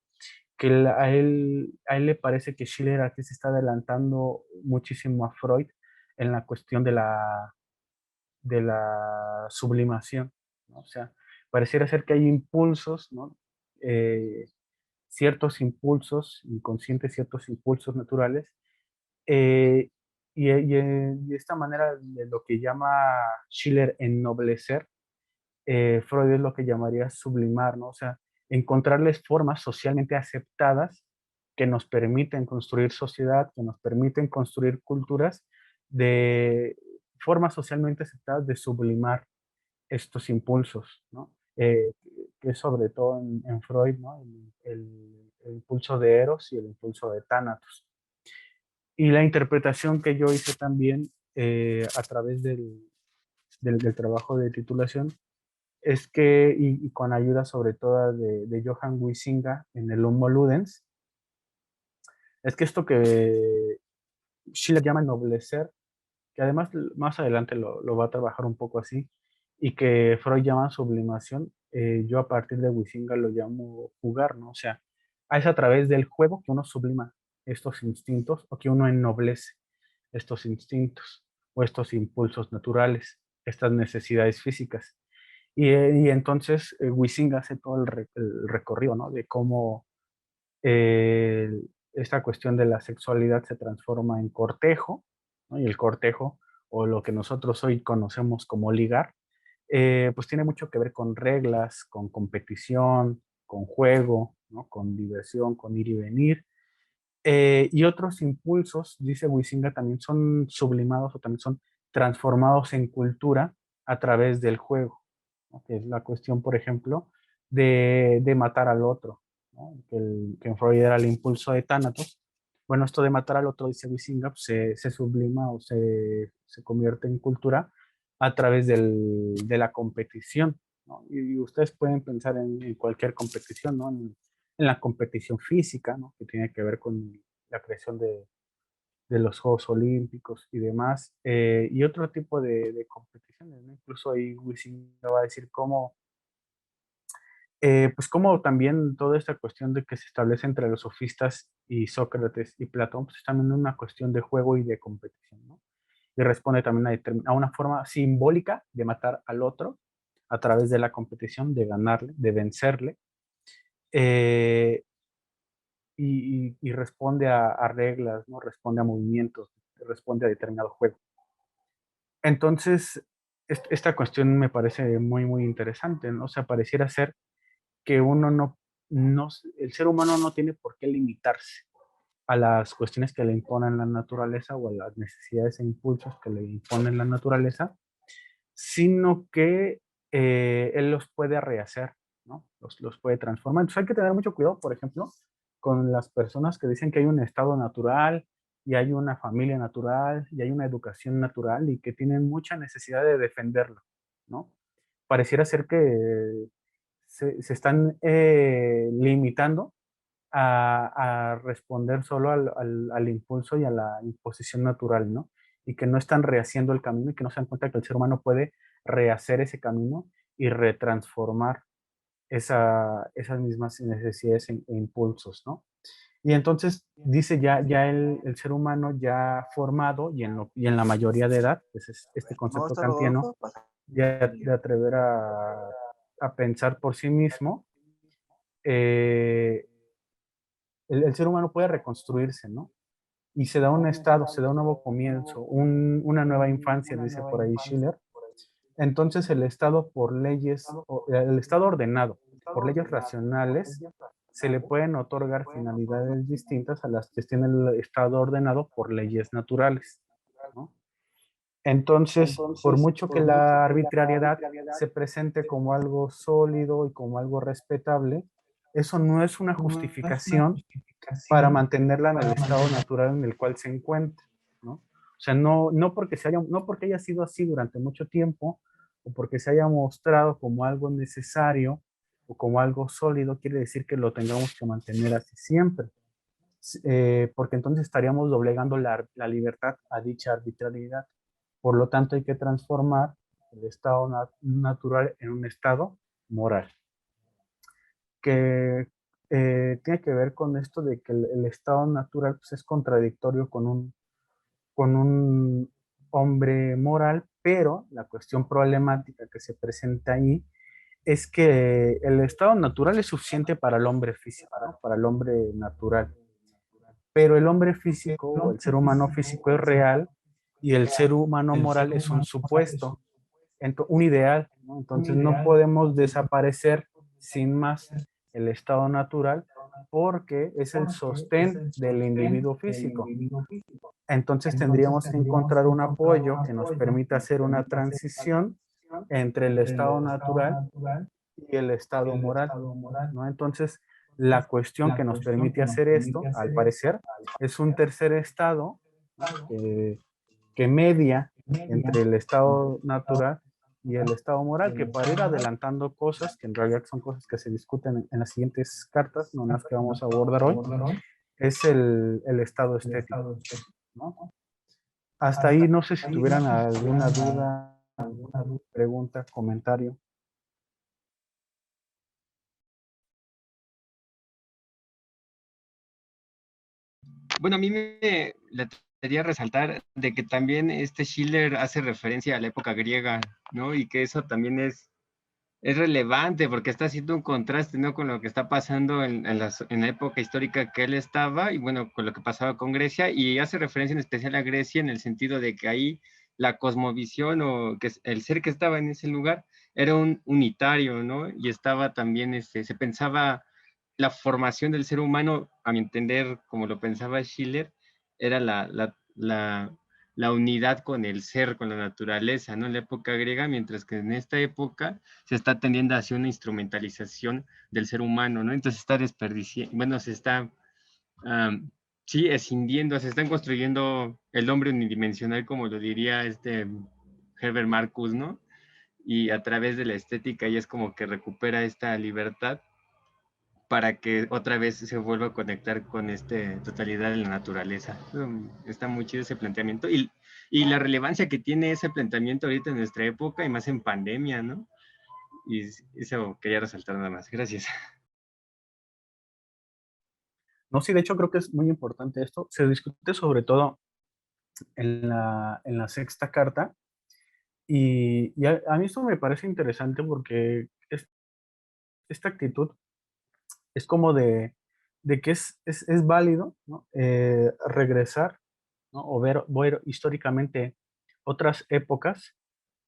que a él le parece que Schiller aquí se está adelantando muchísimo a Freud en la cuestión de la sublimación, ¿no? O sea, pareciera ser que hay impulsos, ¿no? Eh, ciertos impulsos inconscientes, ciertos impulsos naturales, eh, y esta manera de lo que llama Schiller ennoblecer, Freud es lo que llamaría sublimar, ¿no? O sea, encontrarles formas socialmente aceptadas que nos permiten construir sociedad, que nos permiten construir culturas de formas socialmente aceptadas de sublimar estos impulsos, ¿no? Que es sobre todo en Freud, ¿no? El impulso de Eros y el impulso de Thanatos. Y la interpretación que yo hice también a través del trabajo de titulación es que, y con ayuda sobre todo de Johann Huizinga en el Homo Ludens, es que esto que Schiller llama ennoblecer, que además más adelante lo va a trabajar un poco así, y que Freud llama sublimación, yo a partir de Huizinga lo llamo jugar, ¿no? O sea, es a través del juego que uno sublima estos instintos o que uno ennoblece estos instintos o estos impulsos naturales, estas necesidades físicas. Y entonces Huizinga hace todo el recorrido, ¿no? De cómo eh, esta cuestión de la sexualidad se transforma en cortejo, ¿no? Y el cortejo, o lo que nosotros hoy conocemos como ligar, pues tiene mucho que ver con reglas, con competición, con juego, ¿no? Con diversión, con ir y venir. Y otros impulsos, dice Huizinga, también son sublimados o también son transformados en cultura a través del juego, ¿no? Que es la cuestión, por ejemplo, de matar al otro, ¿no? Que en Freud era el impulso de Thanatos. Bueno, esto de matar al otro, dice Huizinga, pues, se sublima o se convierte en cultura a través de la competición, ¿no? Y ustedes pueden pensar en cualquier competición, ¿no? En la competición física, ¿no? Que tiene que ver con la creación de los Juegos Olímpicos y demás, y otro tipo de competiciones, ¿no? Incluso ahí Wisin va a decir cómo, pues cómo también toda esta cuestión de que se establece entre los sofistas y Sócrates y Platón, pues es también una cuestión de juego y de competición, ¿no? Y responde también a una forma simbólica de matar al otro a través de la competición, de ganarle, de vencerle, eh, y responde a reglas, ¿no? Responde a movimientos, responde a determinado juego. Entonces, esta cuestión me parece muy, muy interesante, ¿no? O sea, pareciera ser que uno el ser humano no tiene por qué limitarse a las cuestiones que le imponen la naturaleza o a las necesidades e impulsos que le imponen la naturaleza, sino que él los puede rehacer, ¿no? Los puede transformar. Entonces hay que tener mucho cuidado, por ejemplo, con las personas que dicen que hay un estado natural y hay una familia natural y hay una educación natural y que tienen mucha necesidad de defenderlo, ¿no? Pareciera ser que se están limitando a responder solo al impulso y a la imposición natural, ¿no? Y que no están rehaciendo el camino y que no se dan cuenta que el ser humano puede rehacer ese camino y retransformar esas mismas necesidades e impulsos, ¿no? Y entonces dice ya el ser humano ya formado y en la mayoría de edad, pues es este concepto kantiano, ya de atrever a pensar por sí mismo, eh, el ser humano puede reconstruirse, ¿no? Y se da un estado, se da un nuevo comienzo, una nueva infancia, dice por ahí Schiller. Entonces el estado por leyes, el estado ordenado, por leyes racionales, se le pueden otorgar finalidades distintas a las que tiene el estado ordenado por leyes naturales, ¿no? Entonces, por mucho que la arbitrariedad se presente como algo sólido y como algo respetable, eso no es una justificación para mantenerla en el estado natural en el cual se encuentra, ¿no? O sea, no porque haya sido así durante mucho tiempo o porque se haya mostrado como algo necesario o como algo sólido, quiere decir que lo tengamos que mantener así siempre, porque entonces estaríamos doblegando la libertad a dicha arbitrariedad. Por lo tanto, hay que transformar el estado natural en un estado moral, que tiene que ver con esto de que el estado natural pues, es contradictorio con un hombre moral, pero la cuestión problemática que se presenta ahí es que el estado natural es suficiente para el hombre físico, ¿no? Para el hombre natural, pero el hombre físico o el ser humano físico es real y el ser humano moral es un supuesto, un ideal, ¿no? Entonces no podemos desaparecer sin más el estado natural porque es el sostén del individuo físico. Entonces tendríamos que encontrar un apoyo que nos permita hacer una transición entre el estado natural y el estado moral, ¿no? Entonces, la cuestión que nos permite hacer esto, al parecer, es un tercer estado, ¿no? que media entre el estado natural y el estado moral, que para ir adelantando cosas, que en realidad son cosas que se discuten en las siguientes cartas, no las que vamos a abordar hoy, es el estado estético, ¿no? Hasta ahí no sé si tuvieran alguna duda, alguna pregunta, comentario. Bueno, a mí me gustaría resaltar de que también este Schiller hace referencia a la época griega, ¿no? Y que eso también es relevante porque está haciendo un contraste, ¿no? Con lo que está pasando en la época histórica que él estaba y bueno, con lo que pasaba con Grecia y hace referencia en especial a Grecia en el sentido de que ahí la cosmovisión o que el ser que estaba en ese lugar era un unitario, ¿no? Y estaba también, se pensaba la formación del ser humano, a mi entender, como lo pensaba Schiller, era la unidad con el ser, con la naturaleza, ¿no? En la época griega, mientras que en esta época se está tendiendo hacia una instrumentalización del ser humano, ¿no? Entonces se está desperdiciando, bueno, se está, sí, escindiendo, se están construyendo el hombre unidimensional, como lo diría Herbert Marcus, ¿no? Y a través de la estética ella es como que recupera esta libertad para que otra vez se vuelva a conectar con esta totalidad de la naturaleza. Está muy chido ese planteamiento y la relevancia que tiene ese planteamiento ahorita en nuestra época y más en pandemia, ¿no? Y eso quería resaltar nada más. Gracias. No, sí, de hecho creo que es muy importante esto. Se discute sobre todo en la sexta carta y a mí esto me parece interesante porque esta actitud es como de que es válido, ¿no? Regresar, ¿no? O ver históricamente otras épocas,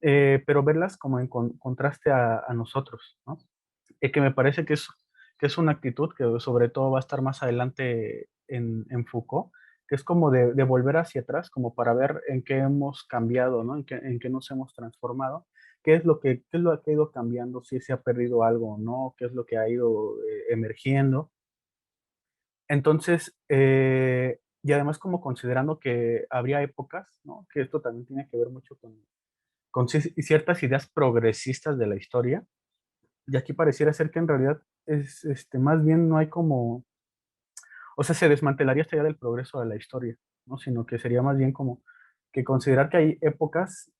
pero verlas como en contraste a nosotros, ¿no? Que me parece que es una actitud que sobre todo va a estar más adelante en Foucault, que es como de volver hacia atrás, como para ver en qué hemos cambiado, ¿no? En qué nos hemos transformado, qué es lo que ha ido cambiando, si se ha perdido algo o no, qué es lo que ha ido emergiendo. Entonces, y además como considerando que habría épocas, ¿no? Que esto también tiene que ver mucho con ciertas ideas progresistas de la historia, y aquí pareciera ser que en realidad más bien no hay como, o sea, se desmantelaría esta idea del progreso de la historia, ¿no? Sino que sería más bien como que considerar que hay épocas,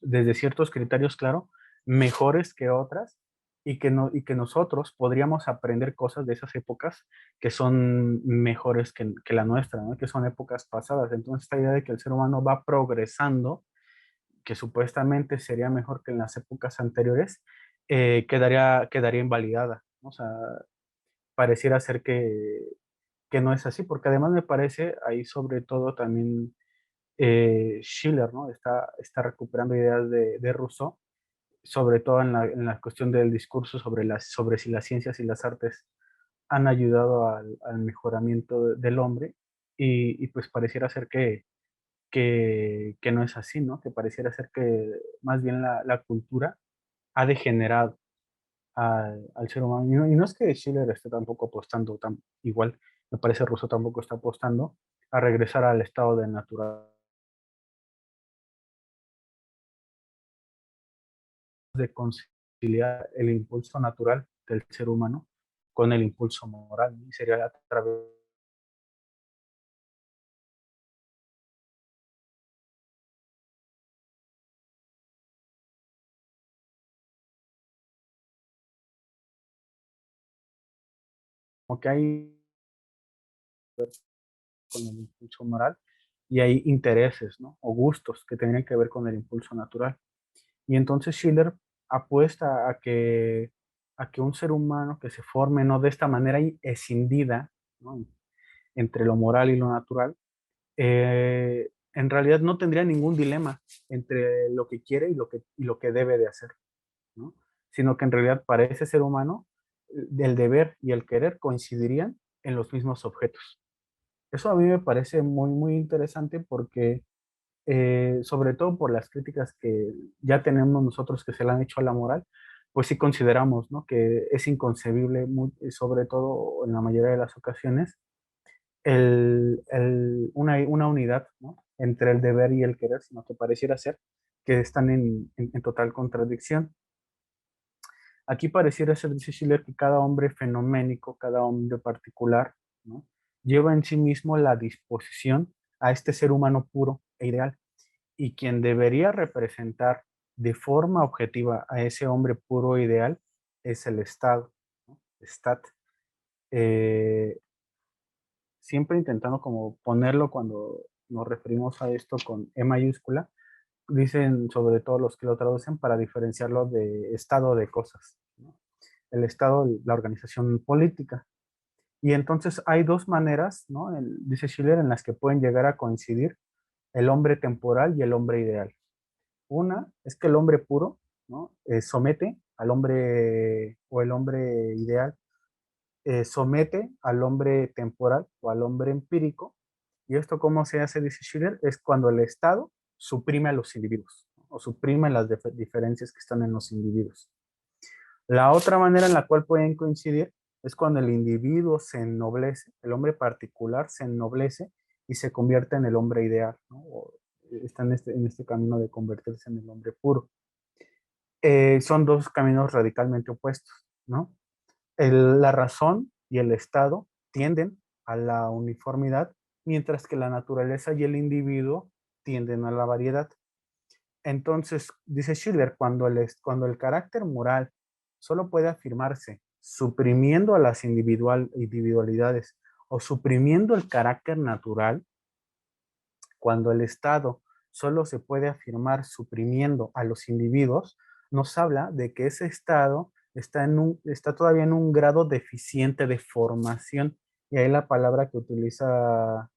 desde ciertos criterios, claro, mejores que otras, y que nosotros podríamos aprender cosas de esas épocas que son mejores que la nuestra, ¿no? Que son épocas pasadas. Entonces, esta idea de que el ser humano va progresando, que supuestamente sería mejor que en las épocas anteriores, quedaría invalidada, ¿no? O sea, pareciera ser que no es así, porque además me parece ahí sobre todo también Schiller, ¿no? Está recuperando ideas de Rousseau, sobre todo en la cuestión del discurso sobre si las ciencias y las artes han ayudado al mejoramiento del hombre, y pues pareciera ser que no es así, ¿no? Que pareciera ser que más bien la cultura ha degenerado al ser humano. Y no es que Schiller esté tampoco apostando igual, me parece Rousseau tampoco está apostando a regresar al estado de naturaleza, de conciliar el impulso natural del ser humano con el impulso moral, ¿no? Y sería a través como que hay con el impulso moral y hay intereses, ¿no? O gustos que tendrían que ver con el impulso natural. Y entonces Schiller apuesta a que un ser humano que se forme, ¿no? De esta manera escindida, ¿no? Entre lo moral y lo natural, en realidad no tendría ningún dilema entre lo que quiere y lo que debe de hacer, ¿no? Sino que en realidad para ese ser humano, el deber y el querer coincidirían en los mismos objetos. Eso a mí me parece muy, muy interesante porque, sobre todo por las críticas que ya tenemos nosotros que se le han hecho a la moral, pues sí consideramos, ¿no? Que es inconcebible, sobre todo en la mayoría de las ocasiones, una unidad, ¿no? Entre el deber y el querer, sino que pareciera ser que están en total contradicción. Aquí pareciera ser, dice Schiller, que cada hombre fenoménico, cada hombre particular, ¿no? Lleva en sí mismo la disposición a este ser humano puro e ideal, y quien debería representar de forma objetiva a ese hombre puro e ideal es el Estado, ¿no? Stat. Eh, Siempre intentando como ponerlo cuando nos referimos a esto con E mayúscula, dicen sobre todo los que lo traducen para diferenciarlo de estado de cosas, ¿no? El estado, la organización política. Y entonces hay dos maneras, ¿no? Dice Schiller, en las que pueden llegar a coincidir el hombre temporal y el hombre ideal. Una es que el hombre puro, ¿no? Somete al hombre, o el hombre ideal somete al hombre temporal o al hombre empírico. ¿Y esto cómo se hace, dice Schiller? Es cuando el Estado suprime a los individuos, ¿no? O suprime las diferencias que están en los individuos. La otra manera en la cual pueden coincidir es cuando el individuo se ennoblece, el hombre particular se ennoblece y se convierte en el hombre ideal, ¿no? O está en este camino de convertirse en el hombre puro. Son dos caminos radicalmente opuestos, ¿no? La razón y el Estado tienden a la uniformidad, mientras que la naturaleza y el individuo tienden a la variedad. Entonces, dice Schiller, cuando el carácter moral solo puede afirmarse suprimiendo a las individualidades o suprimiendo el carácter natural, cuando el Estado solo se puede afirmar suprimiendo a los individuos, nos habla de que ese Estado está todavía en un grado deficiente de formación. Y ahí la palabra que utiliza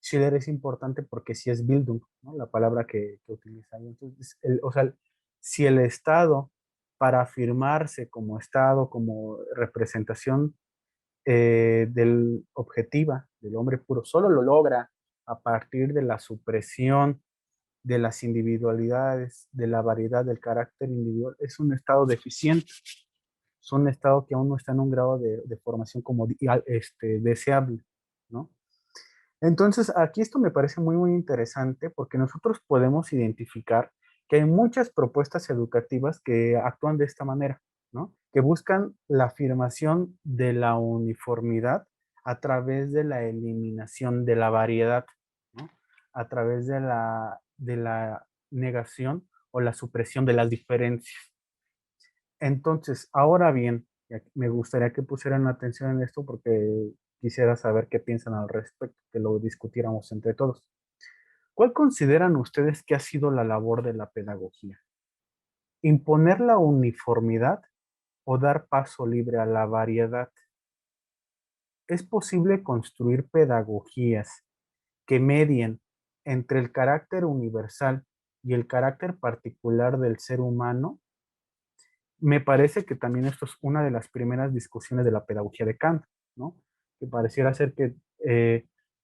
Schiller es importante porque sí es Bildung, ¿no? La palabra que utiliza ahí. Entonces, o sea, si el Estado, para afirmarse como Estado, como representación objetiva del hombre puro, solo lo logra a partir de la supresión de las individualidades, de la variedad del carácter individual, es un estado deficiente, es un estado que aún no está en un grado de formación como deseable, ¿no? Entonces, aquí esto me parece muy, muy interesante porque nosotros podemos identificar que hay muchas propuestas educativas que actúan de esta manera, ¿no? Que buscan la afirmación de la uniformidad a través de la eliminación de la variedad, ¿no? A través de la negación o la supresión de las diferencias. Entonces, ahora bien, me gustaría que pusieran atención en esto porque quisiera saber qué piensan al respecto, que lo discutiéramos entre todos. ¿Cuál consideran ustedes que ha sido la labor de la pedagogía? ¿Imponer la uniformidad o dar paso libre a la variedad? ¿Es posible construir pedagogías que medien entre el carácter universal y el carácter particular del ser humano? Me parece que también esto es una de las primeras discusiones de la pedagogía de Kant, ¿no? Que pareciera ser que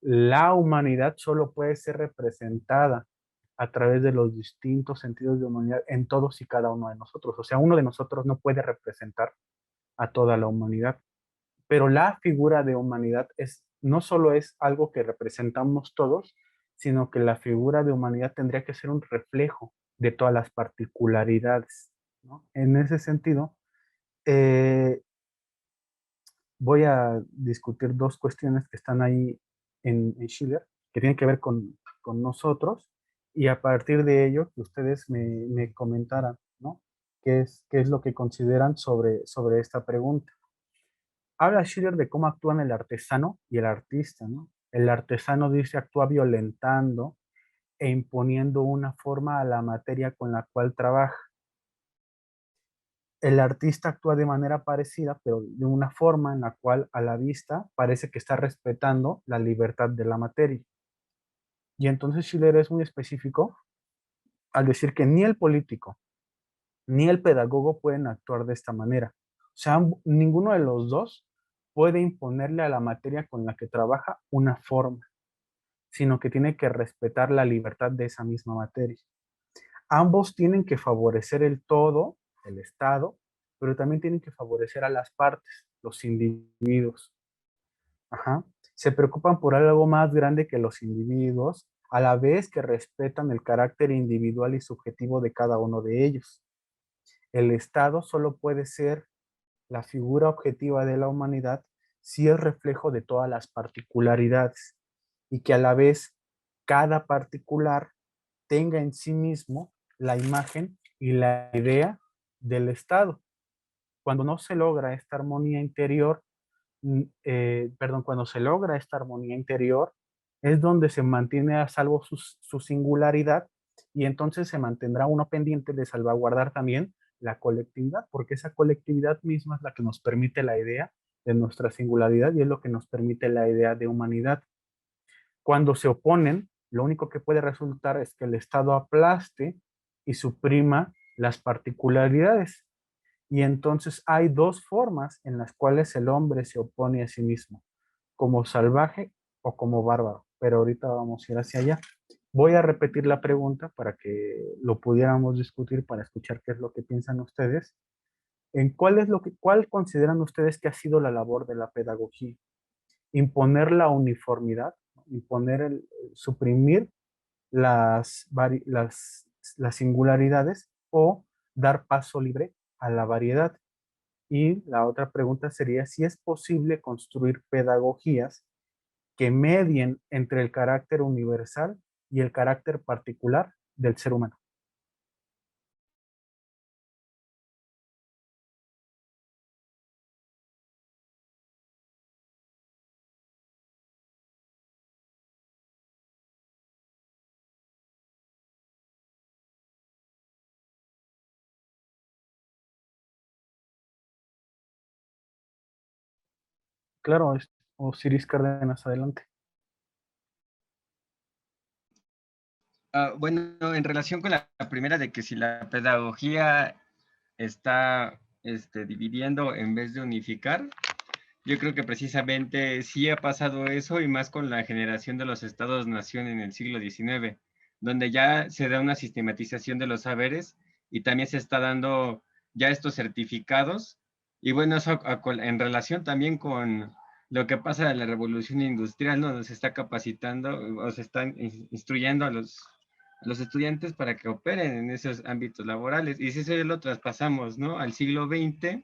la humanidad solo puede ser representada a través de los distintos sentidos de humanidad en todos y cada uno de nosotros. O sea, uno de nosotros no puede representar a toda la humanidad, pero la figura de humanidad no solo es algo que representamos todos, sino que la figura de humanidad tendría que ser un reflejo de todas las particularidades, ¿no? En ese sentido, eh, voy a discutir dos cuestiones que están ahí en Schiller, que tienen que ver con nosotros, y a partir de ello, que ustedes me comentaran, ¿no? Qué es lo que consideran sobre esta pregunta? Habla Schiller de cómo actúan el artesano y el artista, ¿no? El artesano dice actúa violentando e imponiendo una forma a la materia con la cual trabaja. El artista actúa de manera parecida, pero de una forma en la cual a la vista parece que está respetando la libertad de la materia. Y entonces Schiller es muy específico al decir que ni el político ni el pedagogo pueden actuar de esta manera. O sea, ninguno de los dos puede imponerle a la materia con la que trabaja una forma, sino que tiene que respetar la libertad de esa misma materia. Ambos tienen que favorecer el todo, el Estado, pero también tienen que favorecer a las partes, los individuos. Ajá. Se preocupan por algo más grande que los individuos, a la vez que respetan el carácter individual y subjetivo de cada uno de ellos. El Estado solo puede ser la figura objetiva de la humanidad si es reflejo de todas las particularidades y que a la vez cada particular tenga en sí mismo la imagen y la idea del Estado. Cuando no se logra esta armonía interior, cuando se logra esta armonía interior, es donde se mantiene a salvo su singularidad y entonces se mantendrá uno pendiente de salvaguardar también la colectividad, porque esa colectividad misma es la que nos permite la idea de nuestra singularidad y es lo que nos permite la idea de humanidad. Cuando se oponen, lo único que puede resultar es que el Estado aplaste y suprima las particularidades. Y entonces hay dos formas en las cuales el hombre se opone a sí mismo, como salvaje o como bárbaro. Pero ahorita vamos a ir hacia allá. Voy a repetir la pregunta para que lo pudiéramos discutir, para escuchar qué es lo que piensan ustedes. ¿Cuál consideran ustedes que ha sido la labor de la pedagogía? Imponer la uniformidad, imponer suprimir las singularidades o dar paso libre a la variedad. Y la otra pregunta sería si es posible construir pedagogías que medien entre el carácter universal y el carácter particular del ser humano. Claro, Osiris Cárdenas, adelante. Bueno, en relación con la primera de que si la pedagogía está dividiendo en vez de unificar, yo creo que precisamente sí ha pasado eso y más con la generación de los estados-nación en el siglo XIX, donde ya se da una sistematización de los saberes y también se está dando ya estos certificados. Y bueno, eso en relación también con lo que pasa en la revolución industrial, ¿no? Nos está capacitando o se están instruyendo a los estudiantes para que operen en esos ámbitos laborales. Y si eso lo traspasamos, ¿no? Al siglo XX,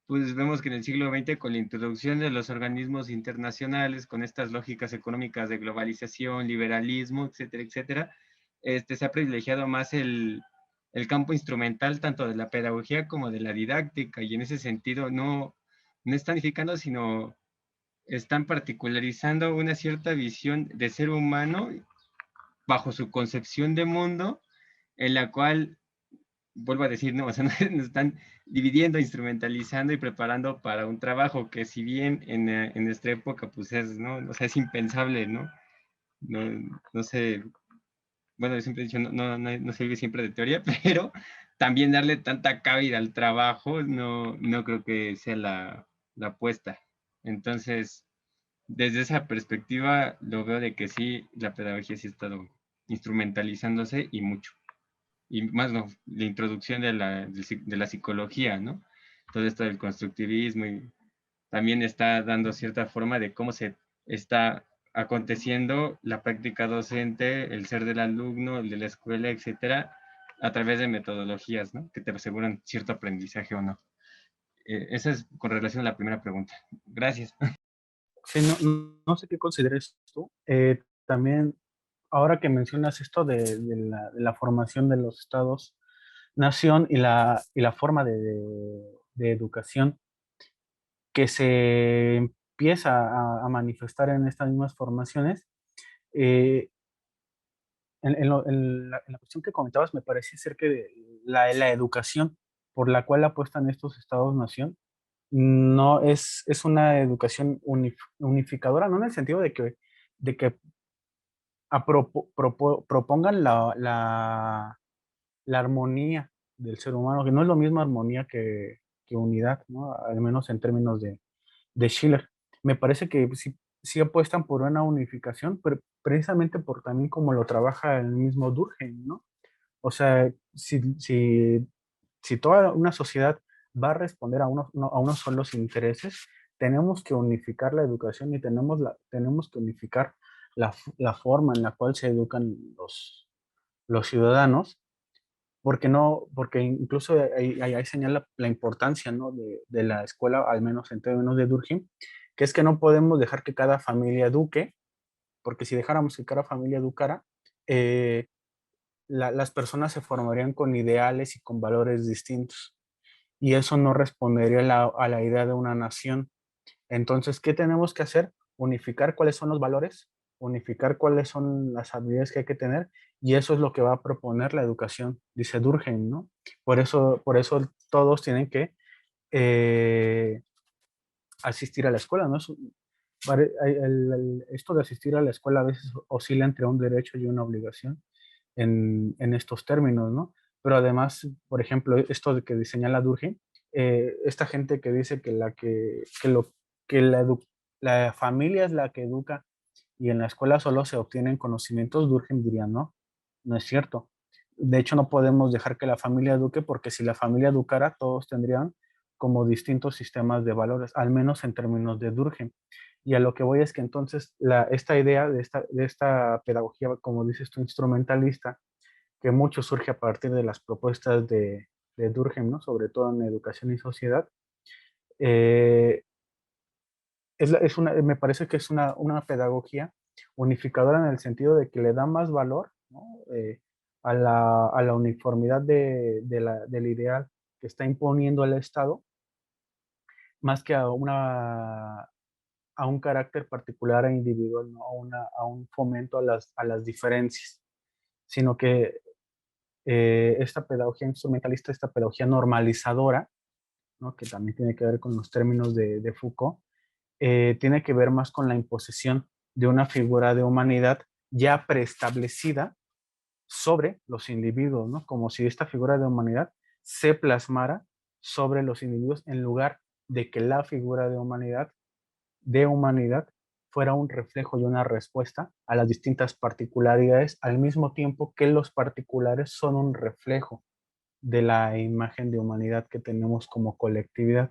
pues vemos que en el siglo XX, con la introducción de los organismos internacionales, con estas lógicas económicas de globalización, liberalismo, etcétera, etcétera, se ha privilegiado más el campo instrumental tanto de la pedagogía como de la didáctica, y en ese sentido no están unificando, sino están particularizando una cierta visión de ser humano bajo su concepción de mundo, en la cual, vuelvo a decir, no, o sea, nos están dividiendo, instrumentalizando y preparando para un trabajo que, si bien en nuestra época, pues es, ¿no? O sea, es impensable, ¿no? No sé, bueno, yo siempre he dicho, no se vive siempre de teoría, pero también darle tanta cabida al trabajo no creo que sea la apuesta. Entonces, desde esa perspectiva, lo veo de que sí, la pedagogía sí ha estado instrumentalizándose y mucho. Y más, no, la introducción de la psicología, ¿no? Todo esto del constructivismo y también está dando cierta forma de cómo se está aconteciendo la práctica docente, el ser del alumno, el de la escuela, etcétera, a través de metodologías, ¿no? Que te aseguran cierto aprendizaje o no. Esa es con relación a la primera pregunta. Gracias. Sí, no sé qué consideres tú. También, ahora que mencionas esto de la formación de los estados-nación y la forma de educación que se empieza a manifestar en estas mismas formaciones, eh, en la cuestión que comentabas, me parece ser que la educación por la cual apuestan estos estados-nación no es una educación unificadora, no en el sentido de que propongan la armonía del ser humano, que no es lo mismo armonía que unidad, ¿no? Al menos en términos de Schiller. Me parece que sí apuestan por una unificación, pero precisamente por también como lo trabaja el mismo Durkheim, ¿no? O sea, si toda una sociedad va a responder a unos solos intereses, tenemos que unificar la educación y tenemos que unificar la forma en la cual se educan los ciudadanos, porque incluso ahí señala la importancia, ¿no? de la escuela, al menos en términos de Durkheim, que es que no podemos dejar que cada familia eduque, porque si dejáramos que cada familia educara, las personas se formarían con ideales y con valores distintos, y eso no respondería a la idea de una nación. Entonces, ¿qué tenemos que hacer? Unificar cuáles son los valores, unificar cuáles son las habilidades que hay que tener, y eso es lo que va a proponer la educación, dice Durkheim, ¿no? Por eso todos tienen que eh, asistir a la escuela, ¿no? Esto de asistir a la escuela a veces oscila entre un derecho y una obligación en estos términos, ¿no? Pero además, por ejemplo, esto de que señala Durkheim, esta gente que dice que la familia es la que educa y en la escuela solo se obtienen conocimientos, Durkheim diría, no, no es cierto. De hecho, no podemos dejar que la familia eduque, porque si la familia educara, todos tendrían como distintos sistemas de valores, al menos en términos de Durkheim. Y a lo que voy es que entonces esta idea de esta pedagogía, como dices tú, instrumentalista, que mucho surge a partir de las propuestas de Durkheim, ¿no? Sobre todo en educación y sociedad, eh, me parece que es una pedagogía unificadora en el sentido de que le da más valor, ¿no? A la uniformidad del ideal que está imponiendo el Estado, más que a un carácter particular e individual, ¿no? A un fomento a las diferencias, sino que esta pedagogía instrumentalista, esta pedagogía normalizadora, ¿no? Que también tiene que ver con los términos de Foucault, tiene que ver más con la imposición de una figura de humanidad ya preestablecida sobre los individuos, ¿no? Como si esta figura de humanidad se plasmara sobre los individuos en lugar de que la figura de humanidad fuera un reflejo y una respuesta a las distintas particularidades, al mismo tiempo que los particulares son un reflejo de la imagen de humanidad que tenemos como colectividad.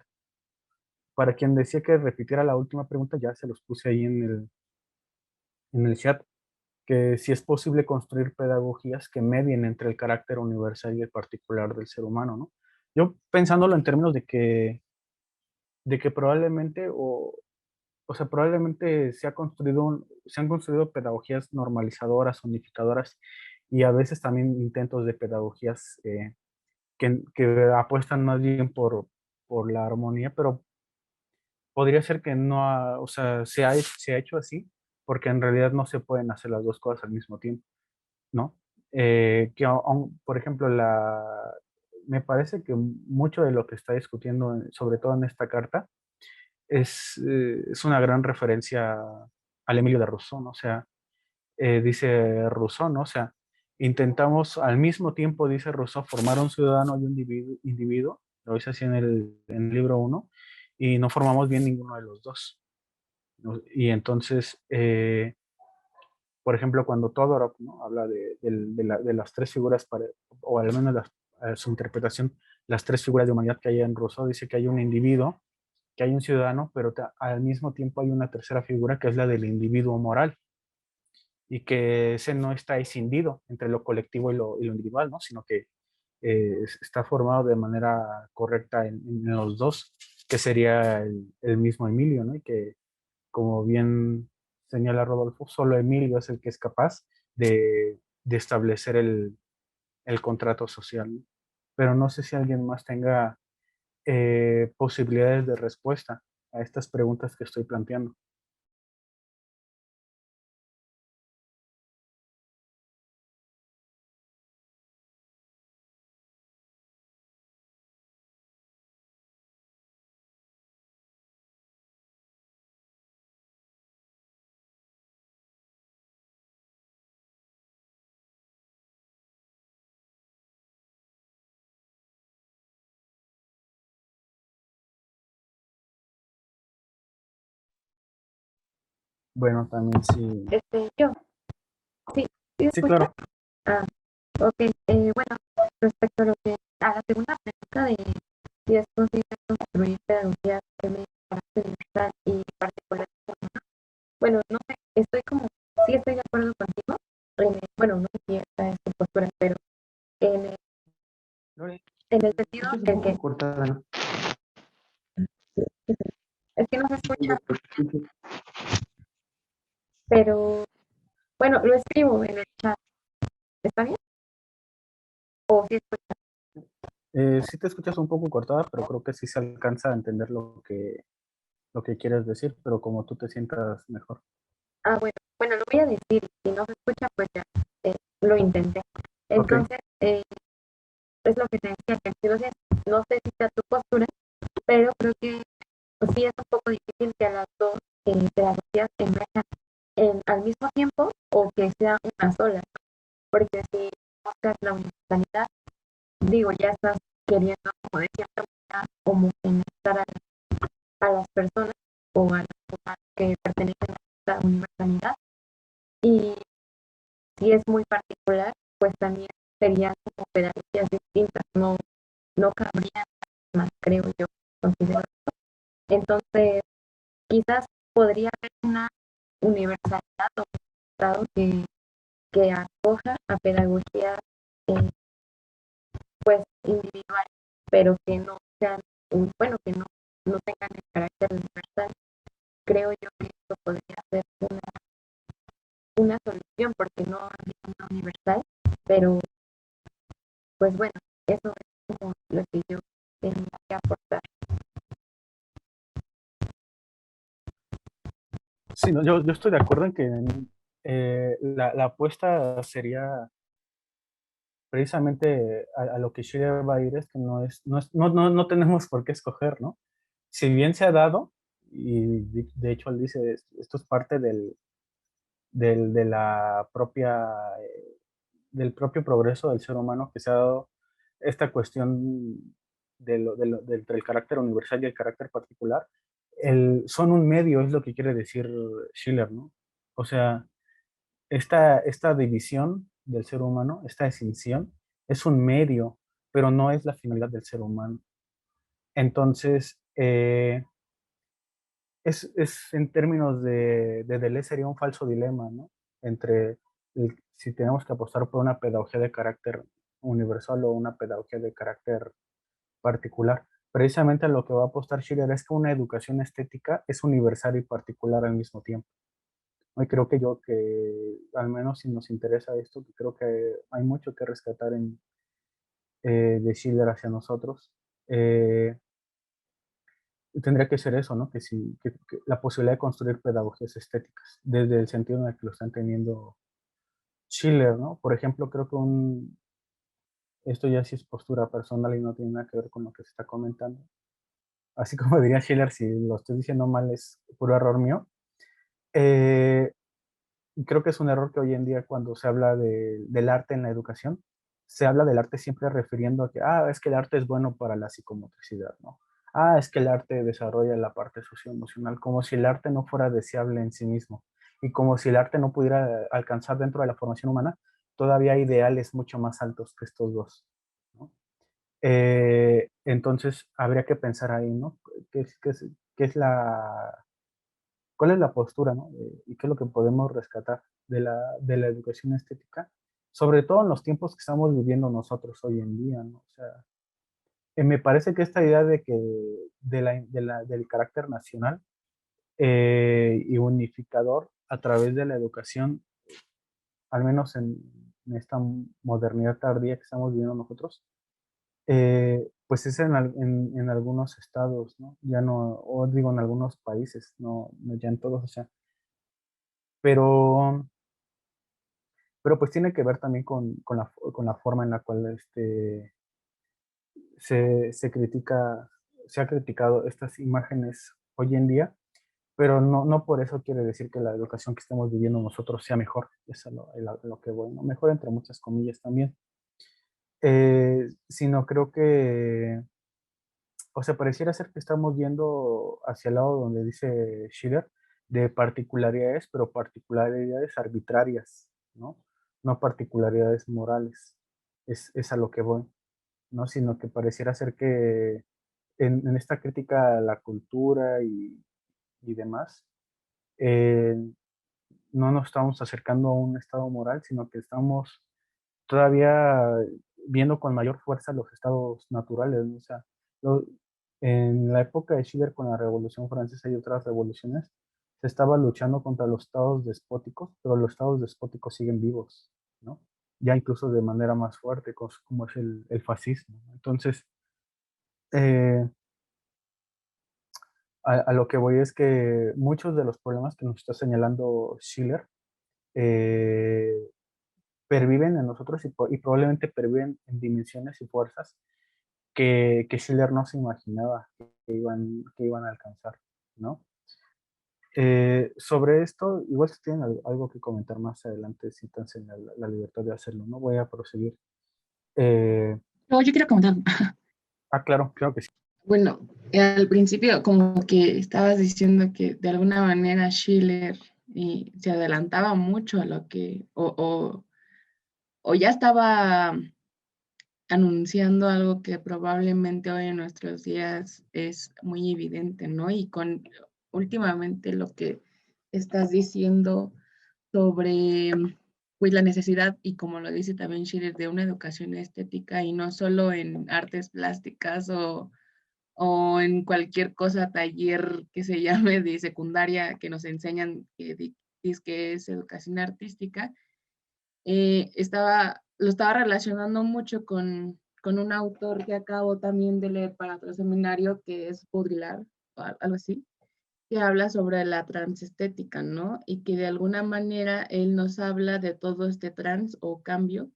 Para quien decía que repitiera la última pregunta, ya se los puse ahí en el chat, que si es posible construir pedagogías que medien entre el carácter universal y el particular del ser humano, ¿no? Yo pensándolo en términos de que probablemente, o sea, probablemente se han construido pedagogías normalizadoras, unificadoras, y a veces también intentos de pedagogías que apuestan más bien por la armonía, pero podría ser que no, o sea, se ha hecho así, porque en realidad no se pueden hacer las dos cosas al mismo tiempo, ¿no? Por ejemplo, me parece que mucho de lo que está discutiendo, sobre todo en esta carta, es una gran referencia al Emilio de Rousseau, ¿no? O sea, dice Rousseau, ¿no? O sea, intentamos al mismo tiempo, dice Rousseau, formar un ciudadano y un individuo, lo dice así en el libro uno, y no formamos bien ninguno de los dos, ¿no? Y entonces, por ejemplo, cuando Todorov, ¿no? Habla de las tres figuras, o al menos su interpretación, las tres figuras de humanidad que hay en Rousseau, dice que hay un individuo, que hay un ciudadano, pero al mismo tiempo hay una tercera figura que es la del individuo moral, y que ese no está escindido entre lo colectivo y lo individual, ¿no? Sino que está formado de manera correcta en los dos, que sería el mismo Emilio, ¿no? Y que, como bien señala Rodolfo, solo Emilio es el que es capaz de establecer el contrato social, ¿no? Pero no sé si alguien más tenga posibilidades de respuesta a estas preguntas que estoy planteando. Bueno, también sí. Yo, sí, ¿sí Sí, escucha? claro. Ah, ok. Bueno, respecto a a la segunda pregunta de si es posible construir pedagogías que me carácter universal y particular. Bueno, no sé, estoy como, sí estoy de acuerdo contigo. Bueno, no sé si esta es tu postura, pero en el, Lore, en el te sentido escuchas un en poco que cortada, ¿no? es que no se escucha, Te escucho. pero bueno, lo escribo en el chat. ¿Está bien? O si escucha. Sí te escuchas un poco cortada, pero creo que sí se alcanza a entender lo que quieres decir, pero como tú te sientas mejor. Ah, bueno, lo voy a decir. Si no se escucha, pues ya lo intenté. Ok, Entonces, es lo que te decía, que no sé si sea tu postura, pero creo que pues, sí es un poco difícil que las dos pedagogías emerjan al mismo tiempo o que sea una sola, porque si buscas la universalidad, digo, ya estás queriendo, como de cierta manera, homogeneizar a las personas o a las personas que pertenecen a esta universalidad, Y si es muy particular, pues también serían como pedagogías distintas, no cabrían más, creo yo, considero. Entonces, quizás podría haber una universalidad o un estado que acoja a pedagogías eh, pues individuales, pero que no sean, bueno, que no tengan el carácter universal. Creo yo que esto podría ser una solución, porque no habría una universal, pero pues bueno, eso es como lo que yo tengo que aportar. Sí, no, yo estoy de acuerdo en que la apuesta sería precisamente a lo que Schiller va a ir, es que no tenemos por qué escoger, ¿no? Si bien se ha dado, y de hecho él dice, esto es parte de la propia, del propio progreso del ser humano, que se ha dado esta cuestión entre el carácter universal y el carácter particular. Son un medio, es lo que quiere decir Schiller, ¿no? O sea, esta división del ser humano, esta escisión, es un medio, pero no es la finalidad del ser humano. Entonces, es en términos de Deleuze sería un falso dilema, ¿no? Entre si tenemos que apostar por una pedagogía de carácter universal o una pedagogía de carácter particular. Precisamente lo que va a apostar Schiller es que una educación estética es universal y particular al mismo tiempo. Y creo que al menos si nos interesa esto, creo que hay mucho que rescatar de Schiller hacia nosotros. Eh, Tendría que ser eso, ¿no? Que la posibilidad de construir pedagogías estéticas, desde el sentido en el que lo están teniendo Schiller, ¿no? Por ejemplo, creo que esto ya sí es postura personal y no tiene nada que ver con lo que se está comentando. Así como diría Schiller, si lo estoy diciendo mal es puro error mío. Eh, Creo que es un error que hoy en día cuando se habla del arte en la educación, se habla del arte siempre refiriendo a que, es que el arte es bueno para la psicomotricidad, ¿no? Es que el arte desarrolla la parte socioemocional, como si el arte no fuera deseable en sí mismo y como si el arte no pudiera alcanzar dentro de la formación humana, todavía hay ideales mucho más altos que estos dos, ¿no? Entonces, habría que pensar ahí, ¿no? ¿Qué es cuál es la postura, ¿no? Y qué es lo que podemos rescatar de la educación estética, sobre todo en los tiempos que estamos viviendo nosotros hoy en día, ¿no? O sea, me parece que esta idea de que del carácter nacional y unificador a través de la educación, al menos en esta modernidad tardía que estamos viviendo nosotros, pues es en algunos estados, ¿no? Ya no, o digo en algunos países, no ya en todos, o sea, pero pues tiene que ver también con la forma en la cual se critica, se ha criticado estas imágenes hoy en día, pero no por eso quiere decir que la educación que estamos viviendo nosotros sea mejor. Eso es lo que voy, ¿no? Mejor entre muchas comillas también. Sino creo que, o sea, pareciera ser que estamos yendo hacia el lado donde dice Schiller, de particularidades, pero particularidades arbitrarias, ¿no? No particularidades morales. Es a lo que voy, ¿no? Sino que pareciera ser que en esta crítica a la cultura y demás, eh, no nos estamos acercando a un estado moral, sino que estamos todavía viendo con mayor fuerza los estados naturales, ¿no? O sea, lo- en la época de Schiller con la Revolución Francesa y otras revoluciones, se estaba luchando contra los estados despóticos, pero los estados despóticos siguen vivos, ¿no? Ya incluso de manera más fuerte, como es el fascismo. Entonces, eh, a lo que voy es que muchos de los problemas que nos está señalando Schiller eh, perviven en nosotros y probablemente perviven en dimensiones y fuerzas que Schiller no se imaginaba que iban a alcanzar, ¿no? Sobre esto, igual si tienen algo que comentar más adelante, siéntanse en la libertad de hacerlo, ¿no? Voy a proseguir. Eh, No, yo quiero comentar. claro, claro que sí. Bueno, al principio como que estabas diciendo que de alguna manera Schiller y se adelantaba mucho a lo que, o ya estaba anunciando algo que probablemente hoy en nuestros días es muy evidente, ¿no? Y con últimamente lo que estás diciendo sobre pues la necesidad, y como lo dice también Schiller, de una educación estética y no solo en artes plásticas o en cualquier cosa, taller que se llame de secundaria que nos enseñan que es educación artística, lo estaba relacionando mucho con un autor que acabo también de leer para otro seminario, que es Baudrillard, o algo así, que habla sobre la transestética, ¿no? Y que de alguna manera él nos habla de todo este trans o cambio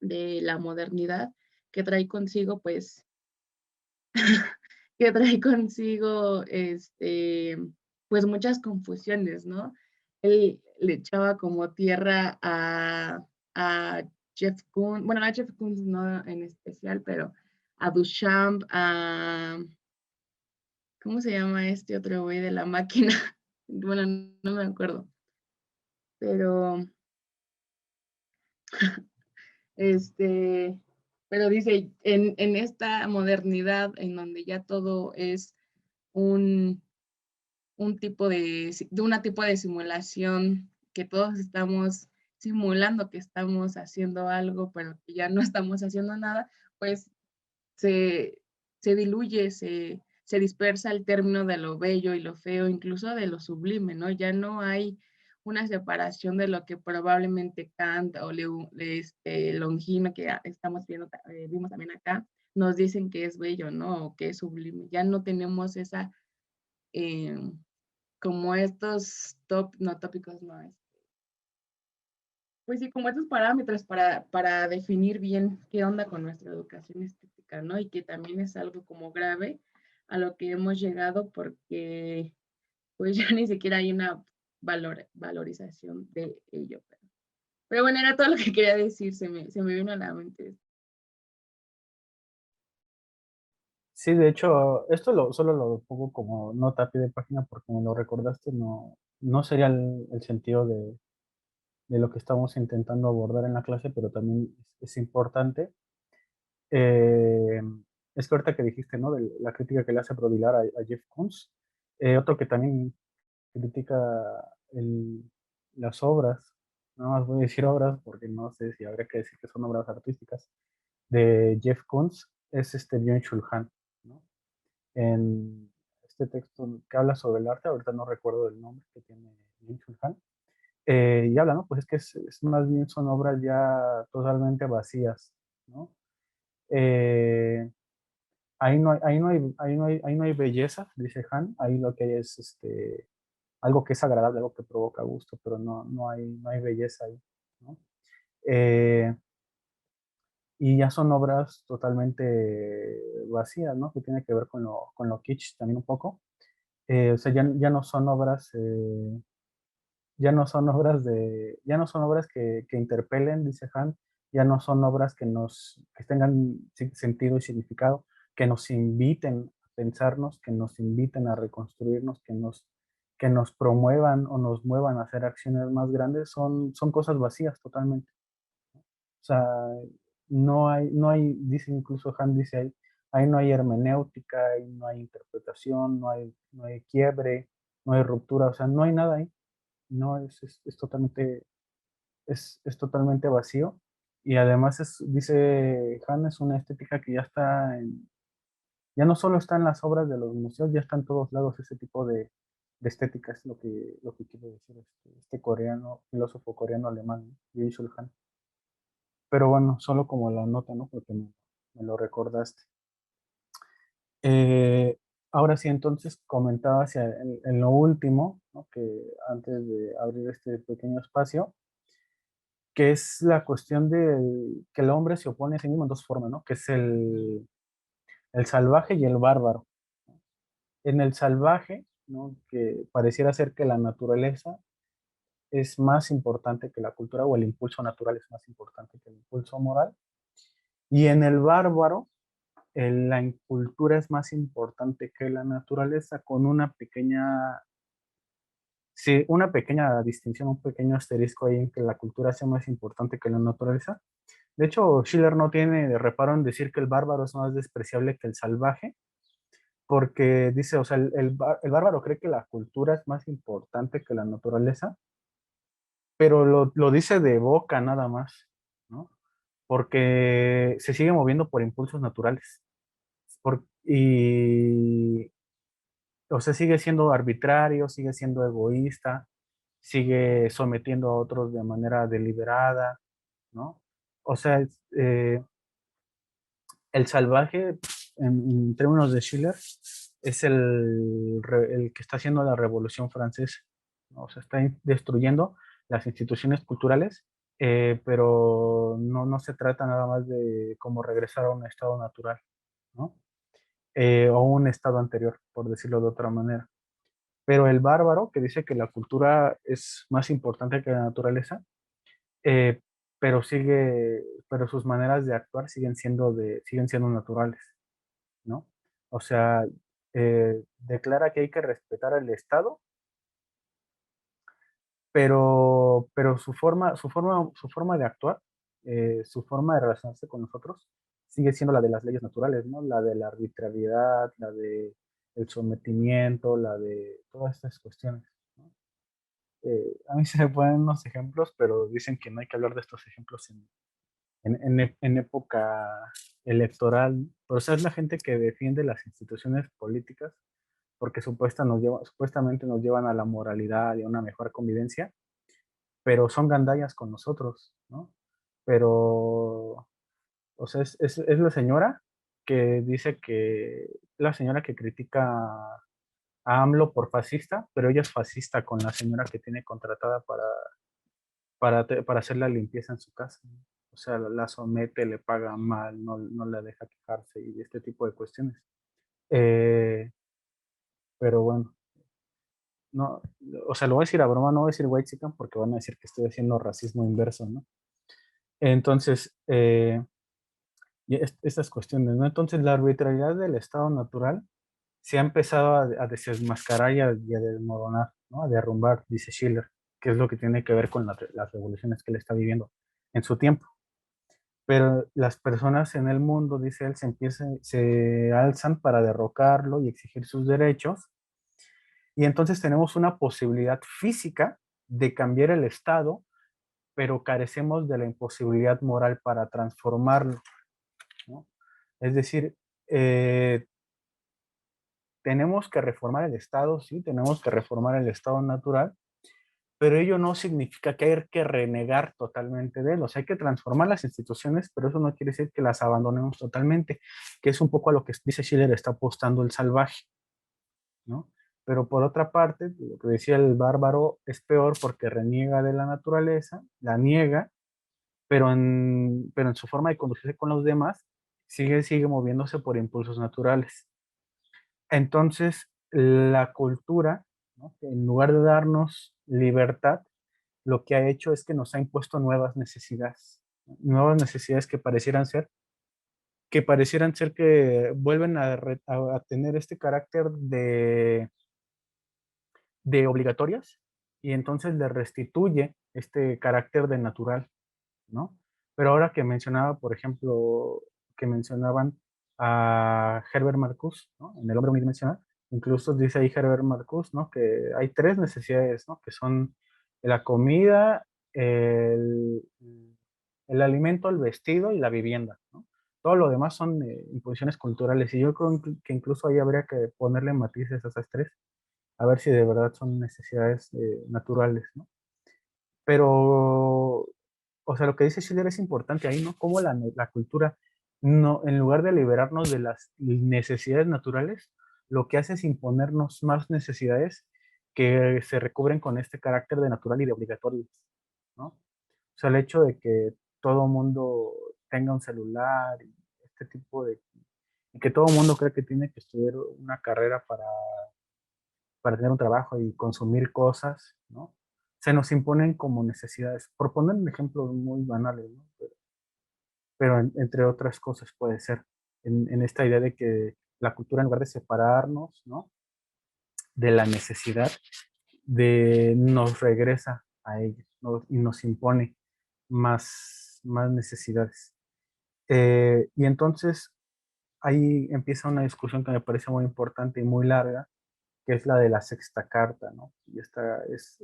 de la modernidad que trae consigo, pues, que trae consigo, pues muchas confusiones, ¿no? Él le echaba como tierra a Jeff Koons, bueno, a Jeff Koons no en especial, pero a Duchamp, ¿cómo se llama este otro güey de la máquina? Bueno, no me acuerdo, pero este, pero dice, en esta modernidad en donde ya todo es un, un tipo de una tipo de simulación, que todos estamos simulando que estamos haciendo algo, pero que ya no estamos haciendo nada, pues se, se diluye, se dispersa el término de lo bello y lo feo, incluso de lo sublime, ¿no? Ya no hay una separación de lo que probablemente Kant o Longino, que estamos viendo, vimos también acá, nos dicen que es bello, ¿no? O que es sublime. Ya no tenemos esa, eh, como estos no tópicos, no, pues sí, como estos parámetros para definir bien qué onda con nuestra educación estética, ¿no? Y que también es algo como grave a lo que hemos llegado porque pues ya ni siquiera hay una valorización de ello. Pero bueno, era todo lo que quería decir, se me vino a la mente. Sí, de hecho, esto solo lo pongo como nota a pie de página porque me lo recordaste, no sería el sentido de lo que estamos intentando abordar en la clase, pero también es importante. Eh, es que ahorita que dijiste, ¿no? De la crítica que le hace Baudrillard a Jeff Koons, otro que también critica las obras, no más voy a decir obras porque no sé si habría que decir que son obras artísticas, de Jeff Koons, es Byung-Chul Han, ¿no? En este texto que habla sobre el arte, ahorita no recuerdo el nombre que tiene Byung-Chul Han, y habla, ¿no? Pues es que es más bien son obras ya totalmente vacías, ¿no? Eh, ahí no hay belleza, dice Han, ahí lo que hay es algo que es agradable, algo que provoca gusto, pero no hay belleza ahí, ¿no? Eh, y ya son obras totalmente vacías, ¿no? Que tiene que ver con lo kitsch también un poco. O sea, ya no son obras, ya no son obras que interpelen, dice Han, ya no son obras que tengan sentido y significado, que nos inviten a pensarnos, que nos inviten a reconstruirnos, que nos promuevan o nos muevan a hacer acciones más grandes, son cosas vacías totalmente. O sea, dice incluso Han, dice ahí no hay hermenéutica, ahí no hay interpretación, no hay quiebre, no hay ruptura, o sea, no hay nada ahí. No, es totalmente vacío. Y además dice Han, es una estética que ya no solo está en las obras de los museos, ya está en todos lados ese tipo de estética, es lo que quiere decir coreano, filósofo coreano alemán, Byung-Chul Han. Pero bueno, solo como la nota, ¿no? Porque me lo recordaste. Eh, ahora sí, entonces comentaba en lo último, ¿no? Que antes de abrir este pequeño espacio, que es la cuestión de que el hombre se opone a sí mismo en dos formas, ¿no? Que es el salvaje y el bárbaro. En el salvaje, ¿no? Que pareciera ser que la naturaleza es más importante que la cultura, o el impulso natural es más importante que el impulso moral. Y en el bárbaro, la cultura es más importante que la naturaleza, con una pequeña Sí, una pequeña distinción, un pequeño asterisco ahí en que la cultura sea más importante que la naturaleza. De hecho, Schiller no tiene reparo en decir que el bárbaro es más despreciable que el salvaje, porque dice, o sea, el bárbaro cree que la cultura es más importante que la naturaleza, pero lo dice de boca nada más, ¿no? Porque se sigue moviendo por impulsos naturales. Y, o sea, sigue siendo arbitrario, sigue siendo egoísta, sigue sometiendo a otros de manera deliberada, ¿no? O sea, el salvaje, en términos de Schiller, es el que está haciendo la Revolución Francesa, ¿no? O sea, está destruyendo las instituciones culturales, pero no se trata nada más de cómo regresar a un estado natural, ¿no? O un estado anterior, por decirlo de otra manera. Pero el bárbaro, que dice que la cultura es más importante que la naturaleza, eh, pero pero sus maneras de actuar siguen siendo naturales, ¿no? O sea, declara que hay que respetar el Estado, pero su forma de actuar, su forma de relacionarse con nosotros, sigue siendo la de las leyes naturales, ¿no? La de la arbitrariedad, la de el sometimiento, la de todas estas cuestiones, ¿no? A mí se me ponen unos ejemplos, pero dicen que no hay que hablar de estos ejemplos en época electoral. Pero esa es la gente que defiende las instituciones políticas porque supuestamente nos llevan a la moralidad y a una mejor convivencia, pero son gandallas con nosotros, ¿no? Pero, o sea, es la señora que dice que, la señora que critica a AMLO por fascista, pero ella es fascista con la señora que tiene contratada para hacer la limpieza en su casa. O sea, la somete, le paga mal, no la deja quejarse y este tipo de cuestiones. Eh, pero bueno, no, o sea, lo voy a decir a broma, no voy a decir white chicken porque van a decir que estoy haciendo racismo inverso, ¿no? Entonces, y estas cuestiones, ¿no? Entonces, la arbitrariedad del estado natural se ha empezado a desmascarar y a desmoronar, ¿no? A derrumbar, dice Schiller, que es lo que tiene que ver con las revoluciones que él está viviendo en su tiempo. Pero las personas en el mundo, dice él, se alzan para derrocarlo y exigir sus derechos. Y entonces tenemos una posibilidad física de cambiar el estado, pero carecemos de la imposibilidad moral para transformarlo, ¿no? Es decir, eh, tenemos que reformar el estado, sí, tenemos que reformar el estado natural, pero ello no significa que hay que renegar totalmente de él. O sea, hay que transformar las instituciones, pero eso no quiere decir que las abandonemos totalmente, que es un poco a lo que dice Schiller, está apostando el salvaje, ¿no? Pero por otra parte, lo que decía el bárbaro es peor porque reniega de la naturaleza, la niega, pero en su forma de conducirse con los demás, sigue moviéndose por impulsos naturales. Entonces, la cultura, ¿no? Que en lugar de darnos libertad, lo que ha hecho es que nos ha impuesto nuevas necesidades que parecieran ser que vuelven a tener este carácter de obligatorias y entonces le restituye este carácter de natural, ¿no? Pero ahora que mencionaba, por ejemplo, que mencionaban a Herbert Marcuse, ¿no? En El hombre unidimensional, incluso dice ahí Herbert Marcuse, ¿no? Que hay tres necesidades, ¿no? Que son la comida, el, el alimento, el vestido y la vivienda, ¿no? Todo lo demás son imposiciones culturales y yo creo que incluso ahí habría que ponerle matices a esas tres, a ver si de verdad son necesidades naturales, ¿no? Pero, o sea, lo que dice Schiller es importante ahí, ¿no? Cómo la cultura, no, en lugar de liberarnos de las necesidades naturales, lo que hace es imponernos más necesidades que se recubren con este carácter de natural y de obligatorio, ¿no? O sea, el hecho de que todo mundo tenga un celular y este tipo y que todo mundo cree que tiene que estudiar una carrera para tener un trabajo y consumir cosas, ¿no? Se nos imponen como necesidades. Por poner un ejemplo muy banales, ¿no? Pero entre otras cosas puede ser en esta idea de que la cultura, en lugar de separarnos, ¿no? De la necesidad, nos regresa a ellos, ¿no? Y nos impone más necesidades. Y entonces ahí empieza una discusión que me parece muy importante y muy larga, que es la de la sexta carta, ¿no? Y esta es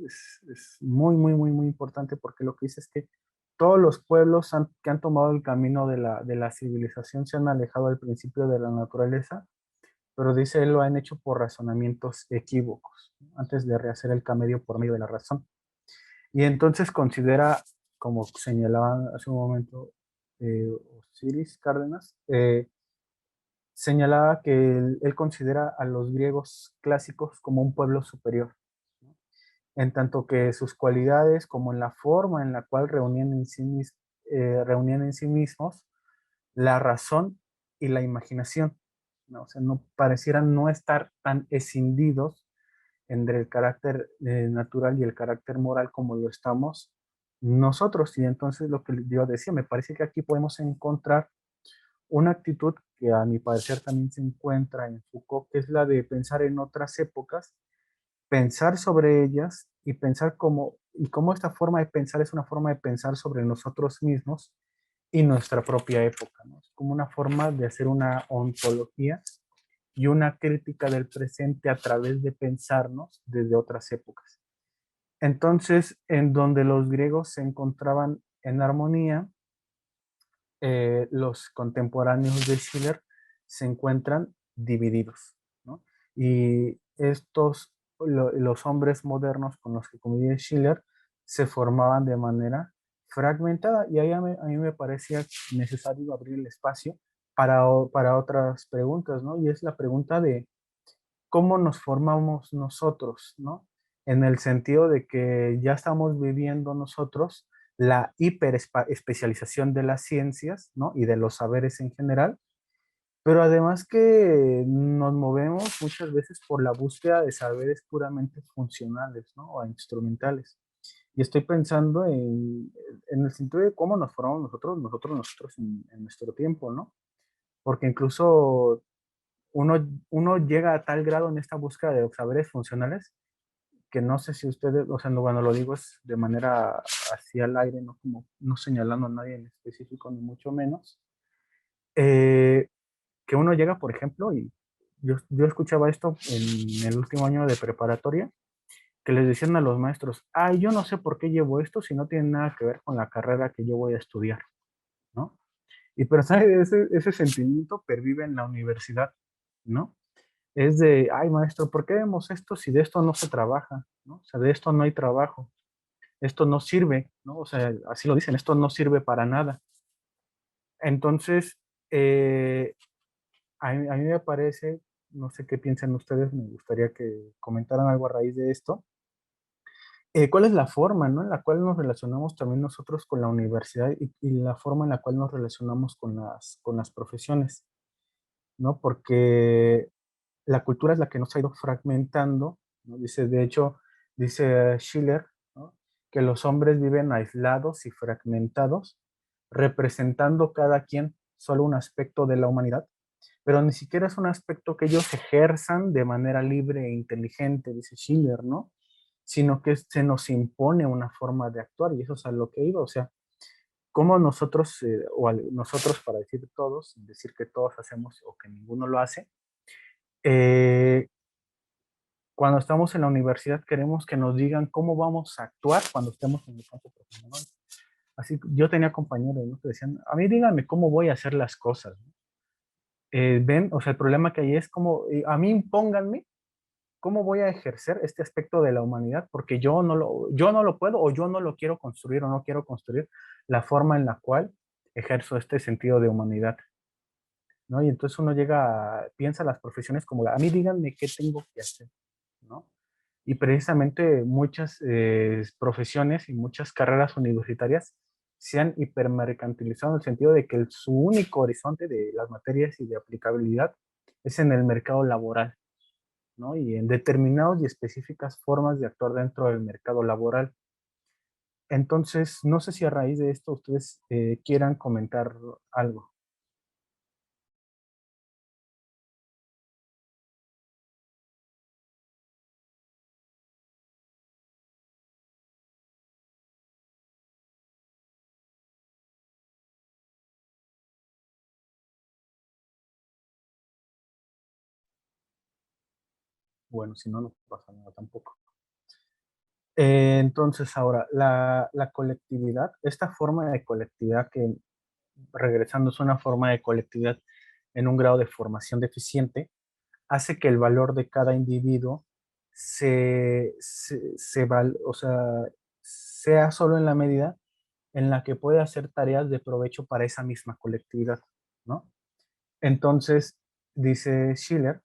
muy, muy, muy, muy importante porque lo que dice es que todos los pueblos que han tomado el camino de la civilización se han alejado del principio de la naturaleza, pero dice él lo han hecho por razonamientos equívocos, ¿no? Antes de rehacer el camello por medio de la razón. Y entonces considera, como señalaba hace un momento Osiris Cárdenas, señalaba que él considera a los griegos clásicos como un pueblo superior, ¿no? En tanto que sus cualidades, como en la forma en la cual reunían en sí mismos la razón y la imaginación, ¿no? O sea, no parecieran no estar tan escindidos entre el carácter natural y el carácter moral como lo estamos nosotros. Y entonces lo que yo decía, me parece que aquí podemos encontrar una actitud que a mi parecer también se encuentra en Foucault, que es la de pensar en otras épocas, pensar sobre ellas y cómo esta forma de pensar es una forma de pensar sobre nosotros mismos y nuestra propia época, ¿no? Es como una forma de hacer una ontología y una crítica del presente a través de pensarnos desde otras épocas. Entonces, en donde los griegos se encontraban en armonía, los contemporáneos de Schiller se encuentran divididos, ¿no? Y los hombres modernos con los que convive Schiller se formaban de manera fragmentada y ahí a mí me parecía necesario abrir el espacio para otras preguntas, ¿no? Y es la pregunta de cómo nos formamos nosotros, ¿no? En el sentido de que ya estamos viviendo nosotros la hiperespecialización de las ciencias, ¿no? Y de los saberes en general, pero además que nos movemos muchas veces por la búsqueda de saberes puramente funcionales, ¿no? O instrumentales. Y estoy pensando en el sentido de cómo nos formamos nosotros en nuestro tiempo, ¿no? Porque incluso uno llega a tal grado en esta búsqueda de saberes funcionales que no sé si ustedes, o sea, no, bueno, lo digo es de manera así al aire, no como no señalando a nadie en específico, ni mucho menos, eh, que uno llega, por ejemplo, y yo escuchaba esto en el último año de preparatoria, que les decían a los maestros, ay, yo no sé por qué llevo esto si no tiene nada que ver con la carrera que yo voy a estudiar, ¿no? Y pero, ¿sabes? Ese sentimiento pervive en la universidad, ¿no? Es de, ay, maestro, ¿por qué vemos esto si de esto no se trabaja? ¿No? O sea, de esto no hay trabajo, esto no sirve, ¿no? O sea, así lo dicen, esto no sirve para nada. Entonces, a mí me parece, no sé qué piensan ustedes, me gustaría que comentaran algo a raíz de esto. ¿Cuál es la forma, ¿no? En la cual nos relacionamos también nosotros con la universidad y la forma en la cual nos relacionamos con las profesiones, ¿no? Porque la cultura es la que nos ha ido fragmentando, ¿no? Dice, de hecho, dice Schiller, ¿no? Que los hombres viven aislados y fragmentados, representando cada quien solo un aspecto de la humanidad, pero ni siquiera es un aspecto que ellos ejerzan de manera libre e inteligente, dice Schiller, ¿no? Sino que se nos impone una forma de actuar y eso es a lo que iba, o sea, cómo nosotros, nosotros para decir todos, sin decir que todos hacemos o que ninguno lo hace, eh, cuando estamos en la universidad queremos que nos digan cómo vamos a actuar cuando estemos en el campo profesional. Así, yo tenía compañeros, ¿no? Que decían, a mí díganme cómo voy a hacer las cosas, ¿no? Ven, o sea, el problema que hay es como, a mí impónganme cómo voy a ejercer este aspecto de la humanidad, porque yo no lo puedo o yo no lo quiero construir o no quiero construir la forma en la cual ejerzo este sentido de humanidad, ¿no? Y entonces uno piensa las profesiones como, a mí díganme qué tengo que hacer, ¿no? Y precisamente muchas profesiones y muchas carreras universitarias se han hipermercantilizado en el sentido de que su único horizonte de las materias y de aplicabilidad es en el mercado laboral, ¿no? Y en determinadas y específicas formas de actuar dentro del mercado laboral. Entonces, no sé si a raíz de esto ustedes quieran comentar algo. Bueno, si no, no pasa nada tampoco. Entonces, ahora, la colectividad, esta forma de colectividad que, regresando, es una forma de colectividad en un grado de formación deficiente, hace que el valor de cada individuo o sea, sea solo en la medida en la que puede hacer tareas de provecho para esa misma colectividad, ¿no? Entonces, dice Schiller,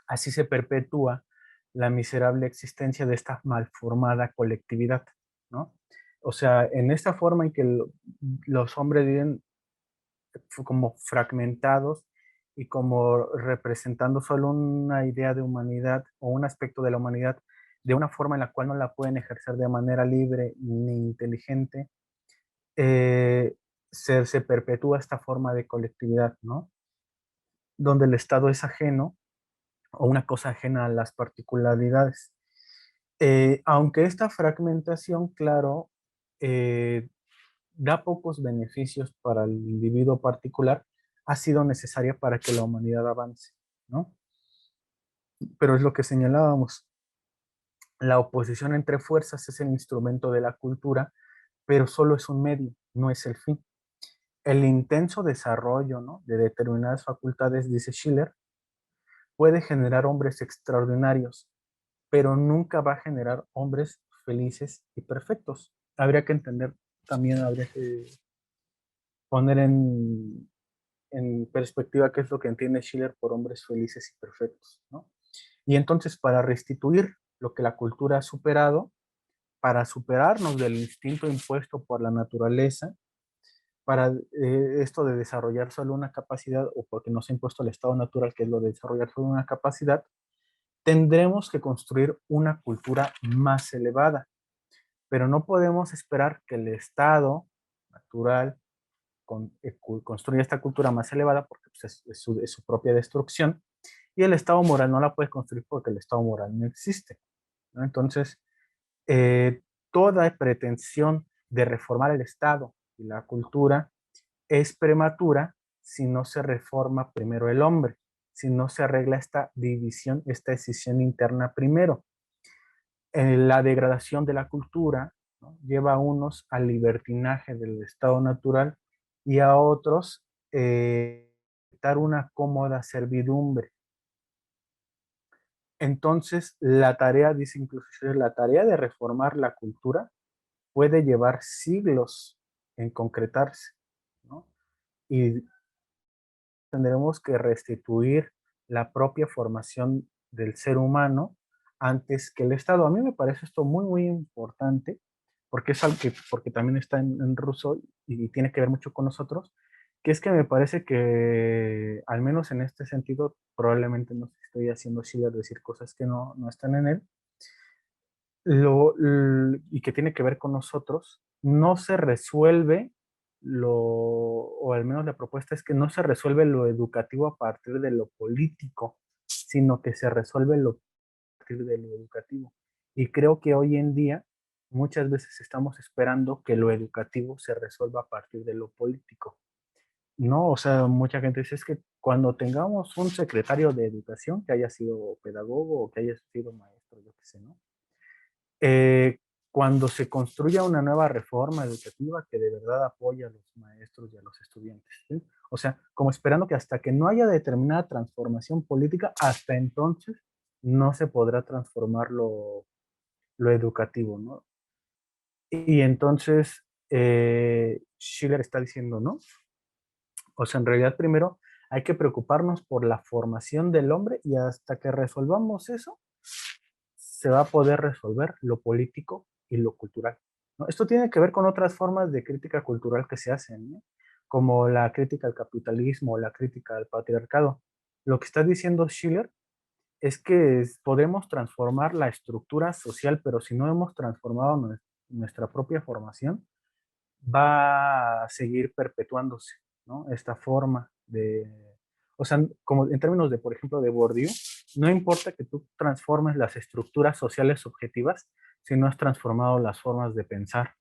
así se perpetúa la miserable existencia de esta malformada colectividad, ¿no? O sea, en esta forma en que los hombres viven como fragmentados y como representando solo una idea de humanidad o un aspecto de la humanidad de una forma en la cual no la pueden ejercer de manera libre ni inteligente, eh, se perpetúa esta forma de colectividad, ¿no? Donde el Estado es ajeno o una cosa ajena a las particularidades. Aunque esta fragmentación, claro, eh, da pocos beneficios para el individuo particular, ha sido necesaria para que la humanidad avance, ¿no? Pero es lo que señalábamos, la oposición entre fuerzas es el instrumento de la cultura, pero solo es un medio, no es el fin. El intenso desarrollo, ¿no?, de determinadas facultades, dice Schiller, puede generar hombres extraordinarios, pero nunca va a generar hombres felices y perfectos. Habría que entender, también habría que poner en perspectiva qué es lo que entiende Schiller por hombres felices y perfectos, ¿no? Y entonces, para restituir lo que la cultura ha superado, para superarnos del instinto impuesto por la naturaleza, para esto de desarrollar solo una capacidad, o porque nos ha impuesto el estado natural, que es lo de desarrollar solo una capacidad, tendremos que construir una cultura más elevada, pero no podemos esperar que el estado natural construya esta cultura más elevada, porque pues, es su propia destrucción, y el estado moral no la puede construir porque el estado moral no existe, ¿no? Entonces, eh, toda pretensión de reformar el estado y la cultura es prematura si no se reforma primero el hombre, si no se arregla esta división, esta decisión interna primero. La degradación de la cultura, ¿no?, lleva a unos al libertinaje del estado natural y a otros dar una cómoda servidumbre. Entonces, la tarea, dice incluso, la tarea de reformar la cultura puede llevar siglos en concretarse, ¿no? Y tendremos que restituir la propia formación del ser humano antes que el Estado. A mí me parece esto muy, muy importante, porque es algo que, porque también está en ruso y tiene que ver mucho con nosotros, que es que me parece que, al menos en este sentido, probablemente no estoy haciendo Schiller decir cosas que no están en él, y que tiene que ver con nosotros, no se resuelve o al menos la propuesta es que no se resuelve lo educativo a partir de lo político, sino que se resuelve a partir de lo educativo. Y creo que hoy en día muchas veces estamos esperando que lo educativo se resuelva a partir de lo político. No, o sea, mucha gente dice, es que cuando tengamos un secretario de educación que haya sido pedagogo o que haya sido maestro, yo qué sé, ¿no? Cuando se construya una nueva reforma educativa que de verdad apoye a los maestros y a los estudiantes, ¿sí? O sea, como esperando que hasta que no haya determinada transformación política, hasta entonces no se podrá transformar lo educativo, ¿no? Y entonces Schiller está diciendo, ¿no? O sea, en realidad primero hay que preocuparnos por la formación del hombre y hasta que resolvamos eso, se va a poder resolver lo político y lo cultural, ¿no? Esto tiene que ver con otras formas de crítica cultural que se hacen, ¿no?, como la crítica al capitalismo o la crítica al patriarcado. Lo que está diciendo Schiller es que podemos transformar la estructura social, pero si no hemos transformado nuestra propia formación, va a seguir perpetuándose, ¿no? Esta forma de, o sea, como en términos de, por ejemplo, de Bourdieu, no importa que tú transformes las estructuras sociales objetivas si no has transformado las formas de pensar,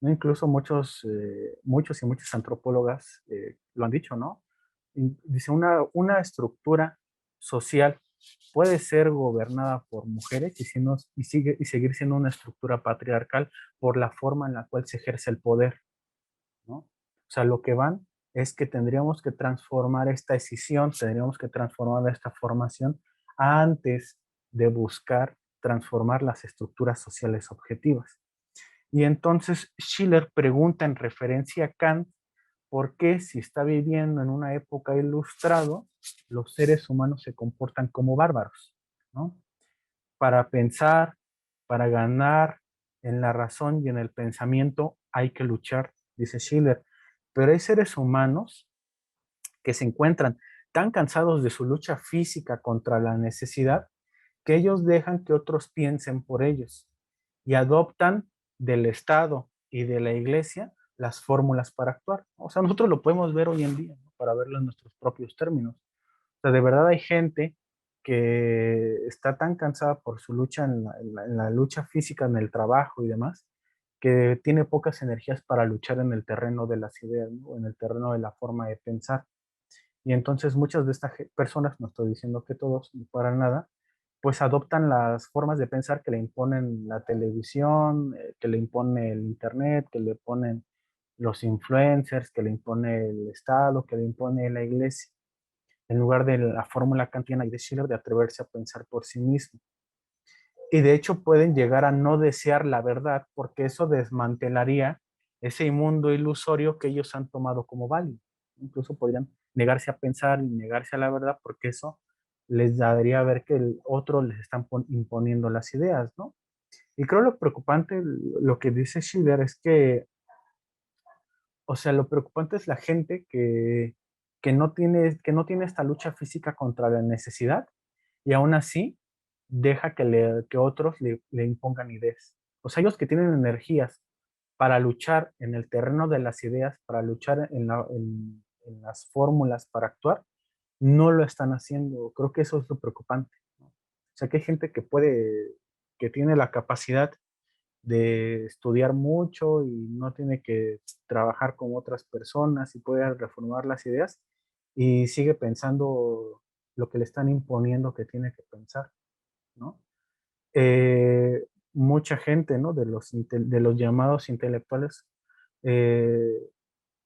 ¿no? Incluso muchos y muchas antropólogas lo han dicho, ¿no? Dice, una estructura social puede ser gobernada por mujeres y seguir siendo una estructura patriarcal por la forma en la cual se ejerce el poder, ¿no? O sea, lo que van es que tendríamos que transformar esta decisión, tendríamos que transformar esta formación antes de buscar transformar las estructuras sociales objetivas. Y entonces Schiller pregunta en referencia a Kant por qué si está viviendo en una época ilustrado, los seres humanos se comportan como bárbaros, ¿no? Para pensar, para ganar en la razón y en el pensamiento hay que luchar, dice Schiller. Pero hay seres humanos que se encuentran tan cansados de su lucha física contra la necesidad que ellos dejan que otros piensen por ellos y adoptan del Estado y de la Iglesia las fórmulas para actuar. O sea, nosotros lo podemos ver hoy en día, ¿no? Para verlo en nuestros propios términos. O sea, de verdad hay gente que está tan cansada por su lucha en la lucha física, en el trabajo y demás, que tiene pocas energías para luchar en el terreno de las ideas, ¿no? En el terreno de la forma de pensar. Y entonces muchas de estas personas, no estoy diciendo que todos, ni para nada, pues adoptan las formas de pensar que le imponen la televisión, que le impone el internet, que le ponen los influencers, que le impone el Estado, que le impone la iglesia, en lugar de la fórmula kantiana y de Schiller de atreverse a pensar por sí mismo. Y de hecho pueden llegar a no desear la verdad porque eso desmantelaría ese mundo ilusorio que ellos han tomado como válido. Incluso podrían negarse a pensar y negarse a la verdad porque eso les daría a ver que el otro les están imponiendo las ideas, ¿no? Y creo lo preocupante, lo que dice Schiller es que, o sea, lo preocupante es la gente que no tiene esta lucha física contra la necesidad y aún así deja que otros le impongan ideas. O sea, ellos que tienen energías para luchar en el terreno de las ideas, para luchar en las fórmulas para actuar, no lo están haciendo. Creo que eso es lo preocupante, ¿no? O sea, que hay gente que tiene la capacidad de estudiar mucho y no tiene que trabajar con otras personas y puede reformar las ideas y sigue pensando lo que le están imponiendo que tiene que pensar, ¿no? Mucha gente, ¿no? De los llamados intelectuales eh,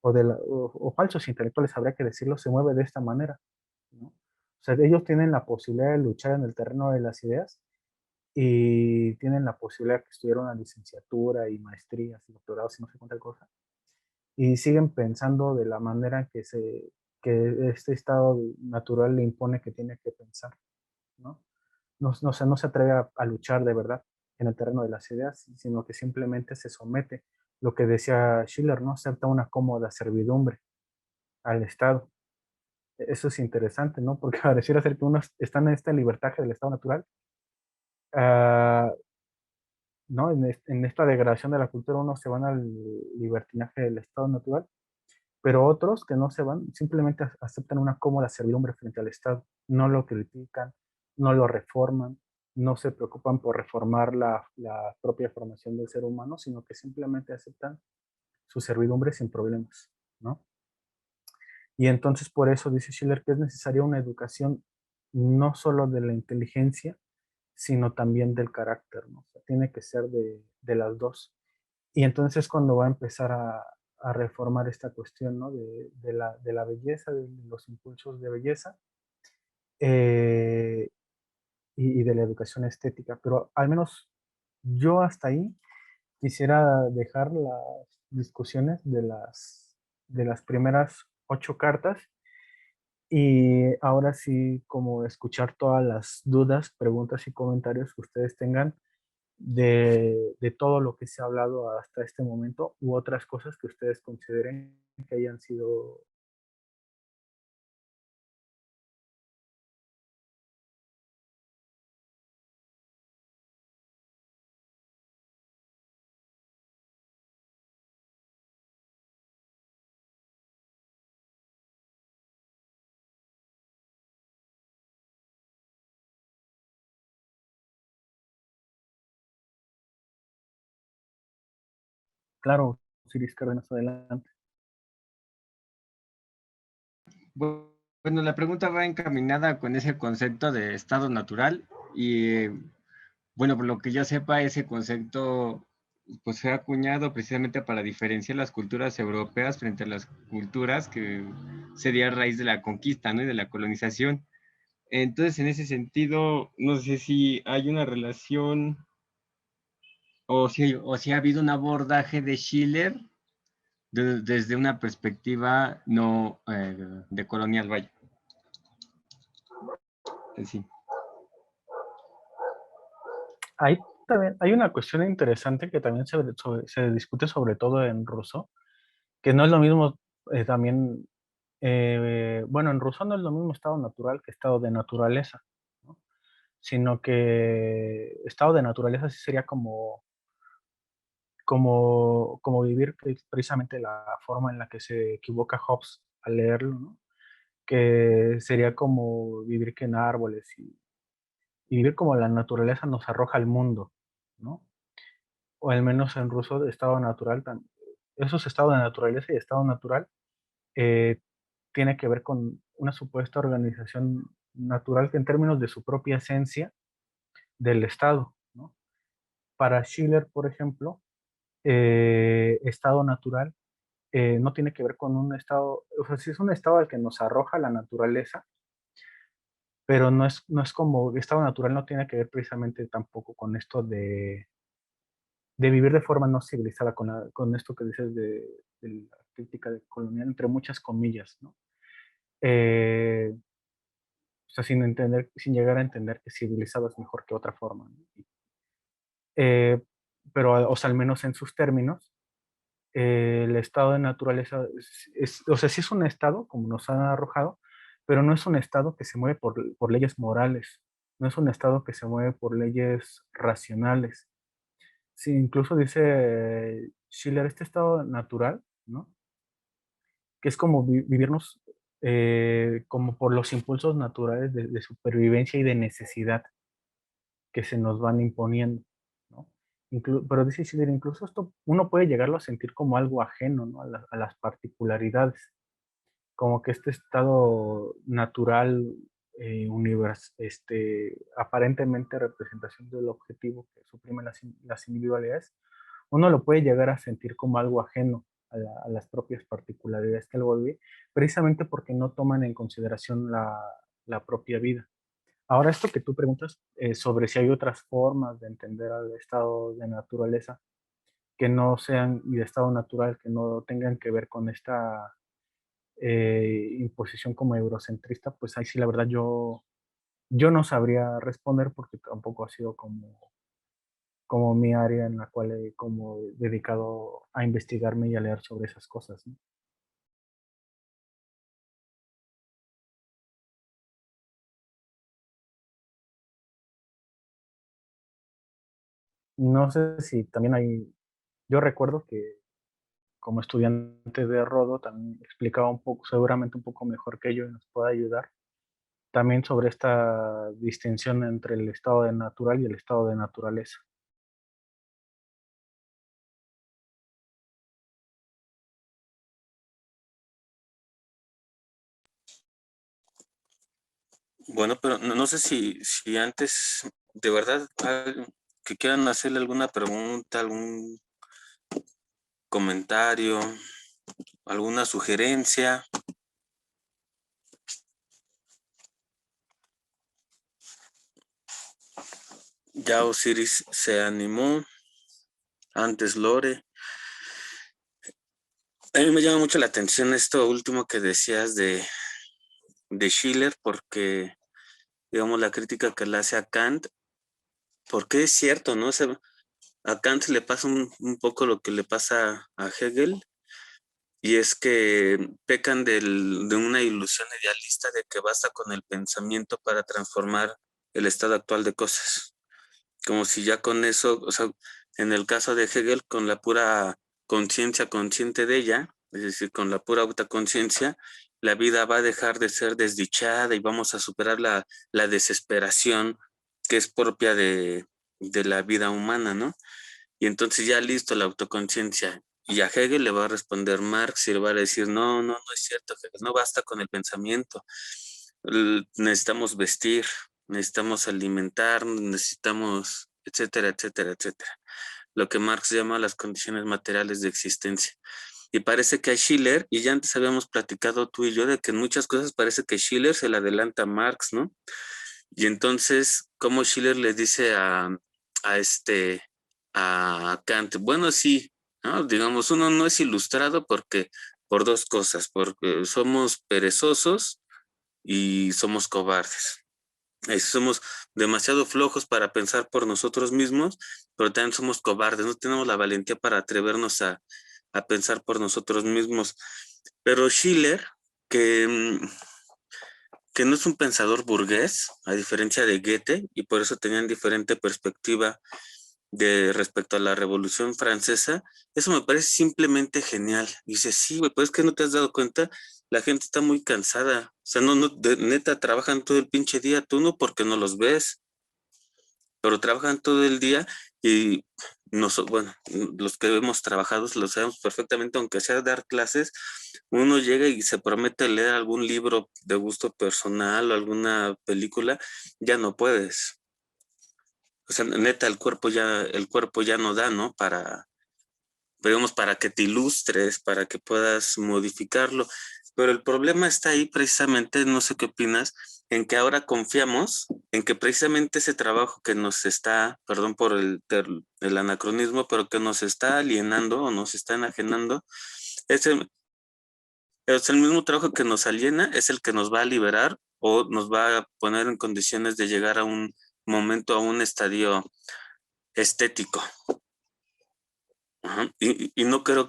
o falsos intelectuales, habría que decirlo, se mueve de esta manera, ¿no? O sea, ellos tienen la posibilidad de luchar en el terreno de las ideas y tienen la posibilidad de que estudiaron una licenciatura y maestrías y doctorados y no sé cuánta cosa, y siguen pensando de la manera que este estado natural le impone que tiene que pensar, ¿no? No se atreve a luchar de verdad en el terreno de las ideas, sino que simplemente se somete, lo que decía Schiller, ¿no? Acepta una cómoda servidumbre al Estado. Eso es interesante, ¿no? Porque pareciera ser que uno está en esta libertad del Estado natural, ah, ¿no? En esta degradación de la cultura, unos se van al libertinaje del Estado natural, pero otros que no se van, simplemente aceptan una cómoda servidumbre frente al Estado, no lo critican, no lo reforman, no se preocupan por reformar la propia formación del ser humano, sino que simplemente aceptan su servidumbre sin problemas, ¿no? Y entonces por eso dice Schiller que es necesaria una educación no solo de la inteligencia, sino también del carácter, ¿no? O sea, tiene que ser de las dos. Y entonces cuando va a empezar a reformar esta cuestión, ¿no? De la belleza, de los impulsos de belleza eh, y de la educación estética. Pero al menos yo hasta ahí quisiera dejar las discusiones de las primeras 8 cartas y ahora sí como escuchar todas las dudas, preguntas y comentarios que ustedes tengan de todo lo que se ha hablado hasta este momento u otras cosas que ustedes consideren que hayan sido. Claro, Siris Cárdenas, adelante. Bueno, Bueno, la pregunta va encaminada con ese concepto de estado natural y, bueno, por lo que yo sepa, ese concepto pues fue acuñado precisamente para diferenciar las culturas europeas frente a las culturas que se dio a raíz de la conquista, ¿no? Y de la colonización. Entonces, en ese sentido, no sé si hay una relación o si ha habido un abordaje de Schiller desde una perspectiva no de colonial, vaya. Sí. Ahí también hay una cuestión interesante que también se discute sobre todo en Rousseau, que no es lo mismo también, bueno, en Rousseau no es lo mismo estado natural que estado de naturaleza, ¿no? Sino que estado de naturaleza sí sería como vivir precisamente la forma en la que se equivoca Hobbes al leerlo, ¿no? Que sería como vivir que en árboles y vivir como la naturaleza nos arroja al mundo, ¿no? O al menos en ruso de estado natural, esos estados de naturaleza y estado natural eh, tiene que ver con una supuesta organización natural que en términos de su propia esencia del estado, ¿no? Para Schiller, por ejemplo, estado natural no tiene que ver con un estado, o sea, sí es un estado al que nos arroja la naturaleza, pero no es como estado natural, no tiene que ver precisamente tampoco con esto de vivir de forma no civilizada, con esto que dices de la crítica de colonial, entre muchas comillas, ¿no? O sea, sin llegar a entender que civilizado es mejor que otra forma, ¿no? Eh, pero, o sea, al menos en sus términos, el estado de naturaleza, o sea, sí es un estado, como nos han arrojado, pero no es un estado que se mueve por leyes morales, no es un estado que se mueve por leyes racionales. Sí, incluso dice Schiller, este estado natural, ¿no? Que es como vivirnos como por los impulsos naturales de supervivencia y de necesidad que se nos van imponiendo, ¿no? Pero dice Schiller, incluso esto uno puede llegarlo a sentir como algo ajeno, ¿no? A las particularidades, como que este estado natural, aparentemente representación del objetivo que suprime las individualidades, uno lo puede llegar a sentir como algo ajeno a las propias particularidades que él vive, precisamente porque no toman en consideración la propia vida. Ahora, esto que tú preguntas sobre si hay otras formas de entender al estado de naturaleza que no sean, y de estado natural, que no tengan que ver con esta imposición como eurocentrista, pues ahí sí, la verdad, yo no sabría responder porque tampoco ha sido como mi área en la cual he como dedicado a investigarme y a leer sobre esas cosas, ¿no? No sé si también hay, yo recuerdo que como estudiante de Rodo también explicaba un poco, seguramente un poco mejor que yo y nos puede ayudar, también sobre esta distinción entre el estado de natural y el estado de naturaleza. Bueno, pero no sé si antes, de verdad, que quieran hacerle alguna pregunta, algún comentario, alguna sugerencia. Ya Osiris se animó, antes Lore. A mí me llama mucho la atención esto último que decías de Schiller, porque, digamos, la crítica que le hace a Kant, porque es cierto, ¿no? A Kant le pasa un poco lo que le pasa a Hegel, y es que pecan de una ilusión idealista de que basta con el pensamiento para transformar el estado actual de cosas. Como si ya con eso, o sea, en el caso de Hegel, con la pura conciencia consciente de ella, es decir, con la pura autoconciencia, la vida va a dejar de ser desdichada y vamos a superar la desesperación que es propia de la vida humana, ¿no? Y entonces ya listo la autoconciencia. Y a Hegel le va a responder Marx y le va a decir, no es cierto, Hegel, no basta con el pensamiento. Necesitamos vestir, necesitamos alimentar, necesitamos, etcétera, etcétera, etcétera. Lo que Marx llama las condiciones materiales de existencia. Y parece que a Schiller, y ya antes habíamos platicado tú y yo, de que en muchas cosas parece que Schiller se le adelanta a Marx, ¿no? Y entonces, como Schiller le dice a Kant, bueno, sí, ¿no? Digamos, uno no es ilustrado por dos cosas, porque somos perezosos y somos cobardes. Somos demasiado flojos para pensar por nosotros mismos, pero también somos cobardes, no tenemos la valentía para atrevernos a pensar por nosotros mismos. Pero Schiller, que, que no es un pensador burgués, a diferencia de Goethe, y por eso tenían diferente perspectiva respecto a la Revolución Francesa, eso me parece simplemente genial. Dice, sí, güey, pues es que no te has dado cuenta, la gente está muy cansada. O sea, neta, trabajan todo el pinche día, tú no porque no los ves, pero trabajan todo el día y bueno, los que hemos trabajado lo sabemos perfectamente, aunque sea dar clases, uno llega y se promete leer algún libro de gusto personal o alguna película, ya no puedes. O sea, neta, el cuerpo ya no da, ¿no? Digamos, para que te ilustres, para que puedas modificarlo. Pero el problema está ahí precisamente, no sé qué opinas, en que ahora confiamos en que precisamente ese trabajo que nos está, perdón por el anacronismo, pero que nos está alienando o nos está enajenando, es el mismo trabajo que nos aliena, es el que nos va a liberar o nos va a poner en condiciones de llegar a un momento, a un estadio estético. Ajá. Y no creo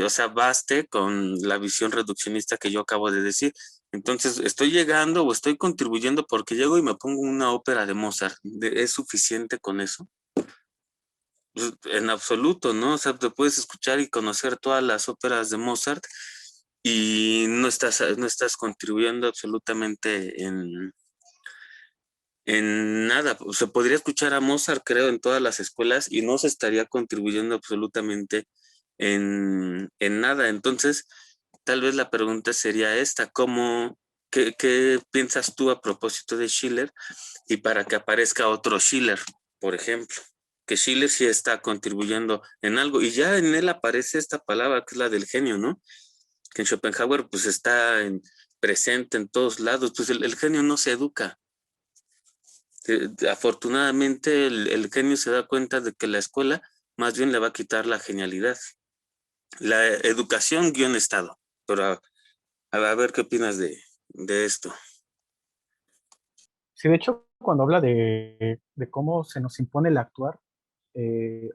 o sea, baste con la visión reduccionista que yo acabo de decir. Entonces, estoy llegando o estoy contribuyendo porque llego y me pongo una ópera de Mozart. ¿Es suficiente con eso? Pues, en absoluto, ¿no? O sea, te puedes escuchar y conocer todas las óperas de Mozart y no estás contribuyendo absolutamente en nada. Se podría escuchar a Mozart, creo, en todas las escuelas y no se estaría contribuyendo absolutamente en nada. Entonces, tal vez la pregunta sería esta, qué piensas tú a propósito de Schiller y para que aparezca otro Schiller, por ejemplo? Que Schiller sí está contribuyendo en algo y ya en él aparece esta palabra que es la del genio, ¿no? Que en Schopenhauer pues está presente en todos lados, pues el genio no se educa. Afortunadamente el genio se da cuenta de que la escuela más bien le va a quitar la genialidad. La educación guión Estado. Pero a ver qué opinas de esto. Sí, de hecho, cuando habla de cómo se nos impone el actuar, eh,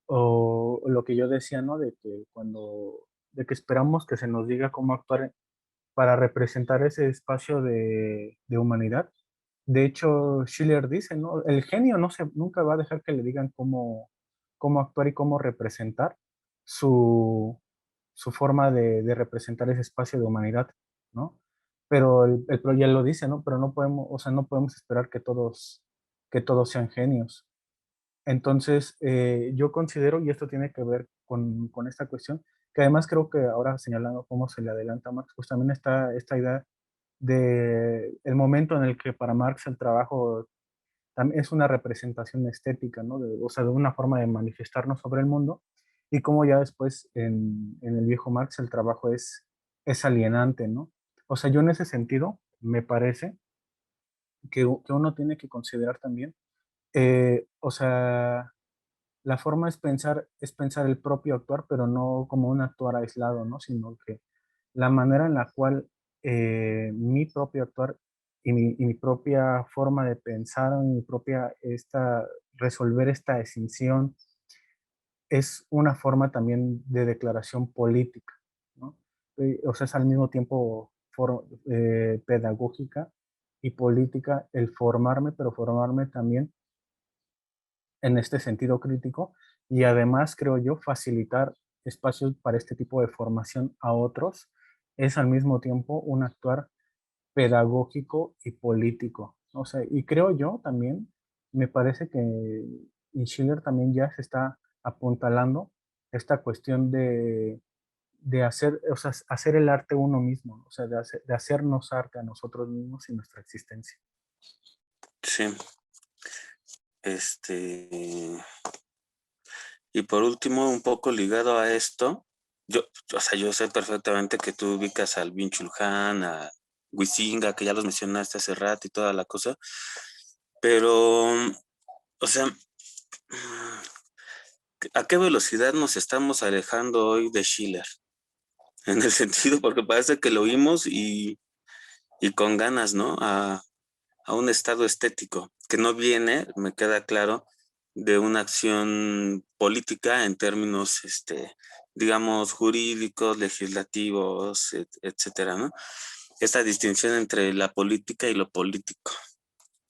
o lo que yo decía, ¿no? De que esperamos que se nos diga cómo actuar para representar ese espacio de humanidad. De hecho, Schiller dice, ¿no? El genio nunca va a dejar que le digan cómo actuar y cómo representar su forma de representar ese espacio de humanidad, ¿no? Pero pero ya lo dice, ¿no? Pero no podemos, o sea, no podemos esperar que todos sean genios. Entonces, yo considero, y esto tiene que ver con esta cuestión, que además creo que ahora señalando cómo se le adelanta a Marx, pues también está esta idea de el momento en el que para Marx el trabajo es una representación estética, ¿no? O sea, de una forma de manifestarnos sobre el mundo, y como ya después en el viejo Marx el trabajo es alienante, ¿no? O sea, yo en ese sentido me parece que uno tiene que considerar también, o sea, la forma es pensar el propio actuar, pero no como un actuar aislado, ¿no? Sino que la manera en la cual mi propio actuar y mi propia forma de pensar, mi propia resolver esta extinción, es una forma también de declaración política, ¿no? O sea, es al mismo tiempo pedagógica y política el formarme, pero formarme también en este sentido crítico y además, creo yo, facilitar espacios para este tipo de formación a otros es al mismo tiempo un actuar pedagógico y político. O sea, y creo yo también, me parece que en Schiller también ya se está apuntalando esta cuestión de hacer, o sea, hacer el arte uno mismo, ¿no? O sea, de hacernos arte a nosotros mismos y nuestra existencia. Sí. Y por último, un poco ligado a esto, o sea, yo sé perfectamente que tú ubicas al Byung-Chul Han, a Huizinga, que ya los mencionaste hace rato y toda la cosa, pero, o sea, ¿a qué velocidad nos estamos alejando hoy de Schiller? En el sentido, porque parece que lo oímos y con ganas, ¿no? A un estado estético que no viene, me queda claro, de una acción política en términos, digamos, jurídicos, legislativos, etcétera, ¿no? Esta distinción entre la política y lo político.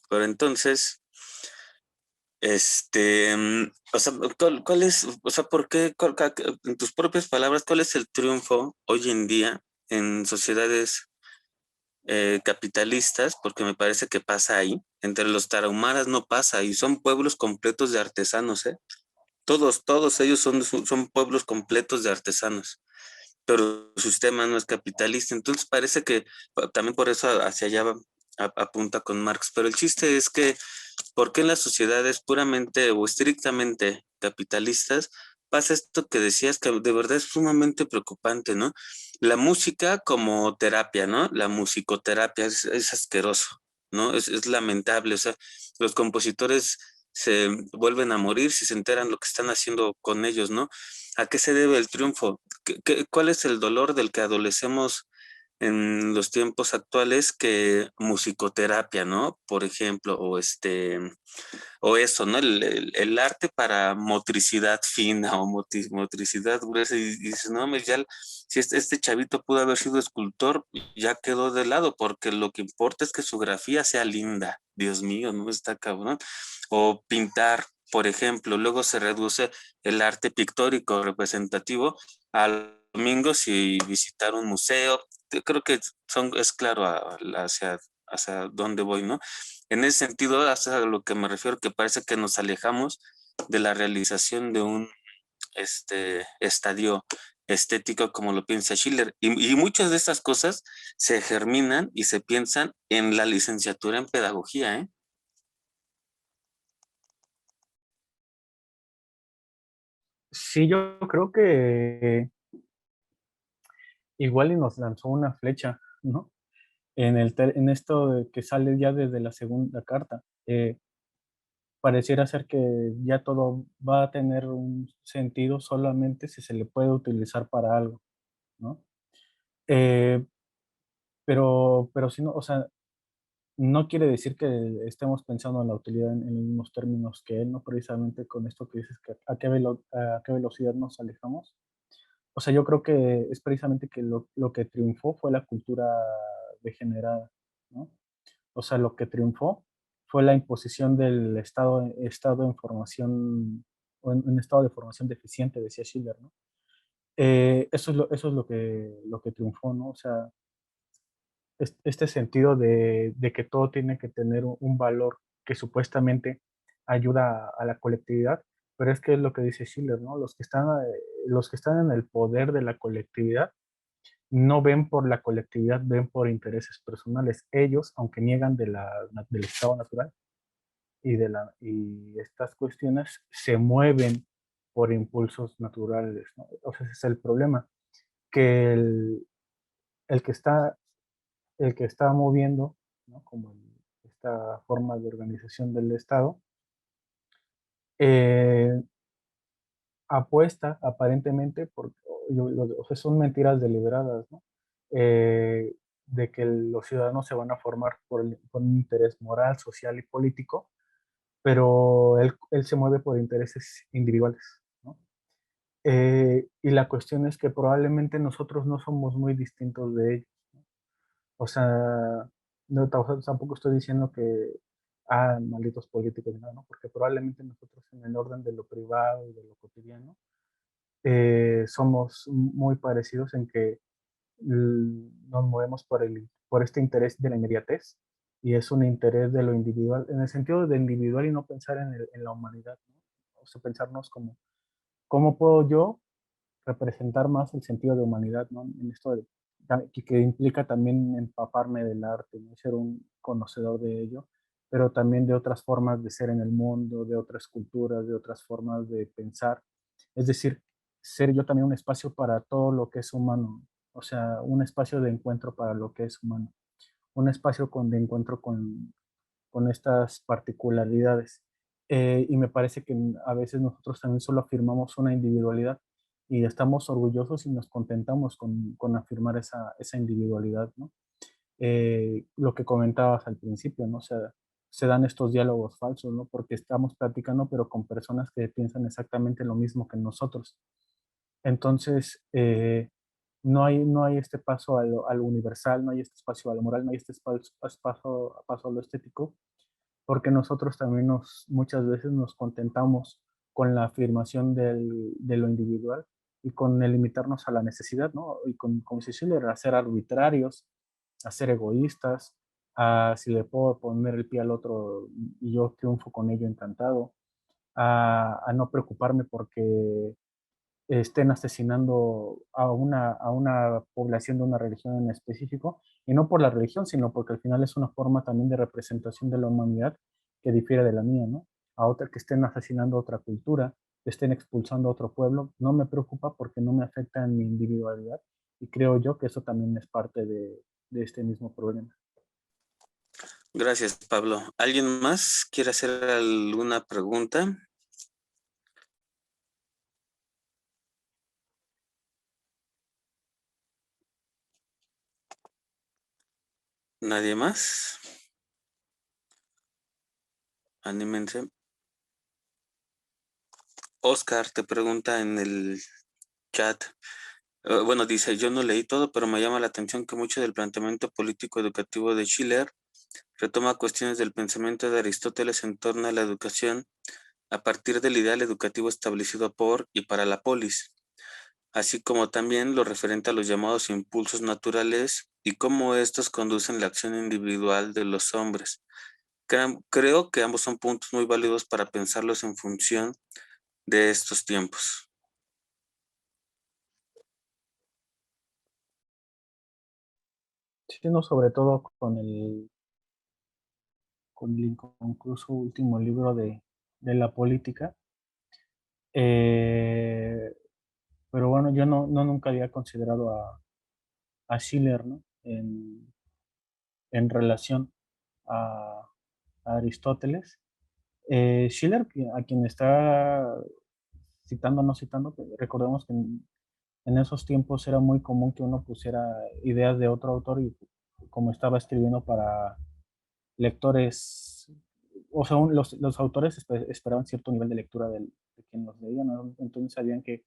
Pero entonces, o sea, ¿cuál es, o sea, por qué, en tus propias palabras, cuál es el triunfo hoy en día en sociedades capitalistas? Porque me parece que pasa ahí. Entre los tarahumaras no pasa, y son pueblos completos de artesanos, ¿eh? Todos ellos son pueblos completos de artesanos, pero su sistema no es capitalista. Entonces parece que también por eso hacia allá apunta con Marx. Pero el chiste es que, ¿por qué en las sociedades puramente o estrictamente capitalistas pasa esto que decías, que de verdad es sumamente preocupante, ¿no? La música como terapia, ¿no? La musicoterapia es asqueroso, ¿no? Es lamentable. O sea, los compositores se vuelven a morir si se enteran lo que están haciendo con ellos, ¿no? ¿A qué se debe el triunfo? ¿Cuál es el dolor del que adolecemos en los tiempos actuales? Que musicoterapia, ¿no? Por ejemplo, o eso, ¿no? El arte para motricidad fina o motricidad gruesa, y dices, no, ya, si este chavito pudo haber sido escultor, ya quedó de lado, porque lo que importa es que su grafía sea linda. Dios mío, no está cabrón. O pintar, por ejemplo, luego se reduce el arte pictórico representativo a domingos y visitar un museo. Yo creo que es claro hacia dónde voy, ¿no? En ese sentido, hasta a lo que me refiero, que parece que nos alejamos de la realización de un estadio estético como lo piensa Schiller. Y muchas de estas cosas se germinan y se piensan en la licenciatura en pedagogía, ¿eh? Sí, yo creo que igual y nos lanzó una flecha, ¿no? En esto de que sale ya desde la segunda carta. Pareciera ser que ya todo va a tener un sentido solamente si se le puede utilizar para algo, ¿no? Eh, pero si no, o sea, no quiere decir que estemos pensando en la utilidad en los mismos términos que él, ¿no? Precisamente con esto que dices, que a qué velocidad nos alejamos. O sea, yo creo que es precisamente que lo que triunfó fue la cultura degenerada, ¿no? O sea, lo que triunfó fue la imposición del estado en formación, o en estado de formación deficiente, decía Schiller, ¿no? Eso es lo que triunfó, ¿no? O sea, este sentido de que todo tiene que tener un valor que supuestamente ayuda a la colectividad, pero es que es lo que dice Schiller, ¿no? Los que están en el poder de la colectividad no ven por la colectividad, ven por intereses personales. Ellos, aunque niegan del estado natural y estas cuestiones, se mueven por impulsos naturales, ¿no? O sea, ese es el problema, que el que está, el que está moviendo, ¿no? Como esta forma de organización del Estado, eh, apuesta aparentemente, o sea, son mentiras deliberadas, ¿no? De que los ciudadanos se van a formar por un interés moral, social y político, pero él se mueve por intereses individuales, ¿no? Y la cuestión es que probablemente nosotros no somos muy distintos de ellos. O sea, no, tampoco estoy diciendo que, malditos políticos, no, porque probablemente nosotros en el orden de lo privado y de lo cotidiano, somos muy parecidos en que nos movemos por este interés de la inmediatez, y es un interés de lo individual, en el sentido de individual y no pensar en la humanidad, ¿no? O sea, pensarnos como, ¿cómo puedo yo representar más el sentido de humanidad, ¿no? En esto que implica también empaparme del arte, ¿no? Ser un conocedor de ello, pero también de otras formas de ser en el mundo, de otras culturas, de otras formas de pensar. Es decir, ser yo también un espacio para todo lo que es humano, o sea, un espacio de encuentro para lo que es humano, un espacio de encuentro con estas particularidades. Y me parece que a veces nosotros también solo afirmamos una individualidad y estamos orgullosos y nos contentamos con afirmar esa individualidad, ¿no? Lo que comentabas al principio, ¿no? O sea, se dan estos diálogos falsos, ¿no? Porque estamos platicando, pero con personas que piensan exactamente lo mismo que nosotros. Entonces, no hay este paso a lo universal, no hay este espacio a lo moral, no hay este paso a lo estético, porque nosotros también muchas veces nos contentamos con la afirmación de lo individual y con el limitarnos a la necesidad, ¿no? Y como si Schiller, a ser arbitrarios, a ser egoístas, a si le puedo poner el pie al otro y yo triunfo con ello encantado, a no preocuparme porque estén asesinando a una población de una religión en específico, y no por la religión, sino porque al final es una forma también de representación de la humanidad que difiere de la mía, ¿no? A otra que estén asesinando a otra cultura, que estén expulsando a otro pueblo, no me preocupa porque no me afecta en mi individualidad, y creo yo que eso también es parte de este mismo problema. Gracias, Pablo. ¿Alguien más quiere hacer alguna pregunta? ¿Nadie más? Anímense. Oscar te pregunta en el chat. Bueno, dice, yo no leí todo, pero me llama la atención que mucho del planteamiento político educativo de Schiller retoma cuestiones del pensamiento de Aristóteles en torno a la educación a partir del ideal educativo establecido por y para la polis, así como también lo referente a los llamados impulsos naturales y cómo estos conducen la acción individual de los hombres. Creo que ambos son puntos muy válidos para pensarlos en función de estos tiempos. Sí, no, sobre todo con el inconcluso último libro de la política. Pero bueno, yo no nunca había considerado a Schiller, ¿no? En relación a Aristóteles. Schiller, a quien está citando o no citando, pues, recordemos que en esos tiempos era muy común que uno pusiera ideas de otro autor y como estaba escribiendo para lectores, o sea, los autores esperaban cierto nivel de lectura de quien los leía, ¿no? Entonces sabían que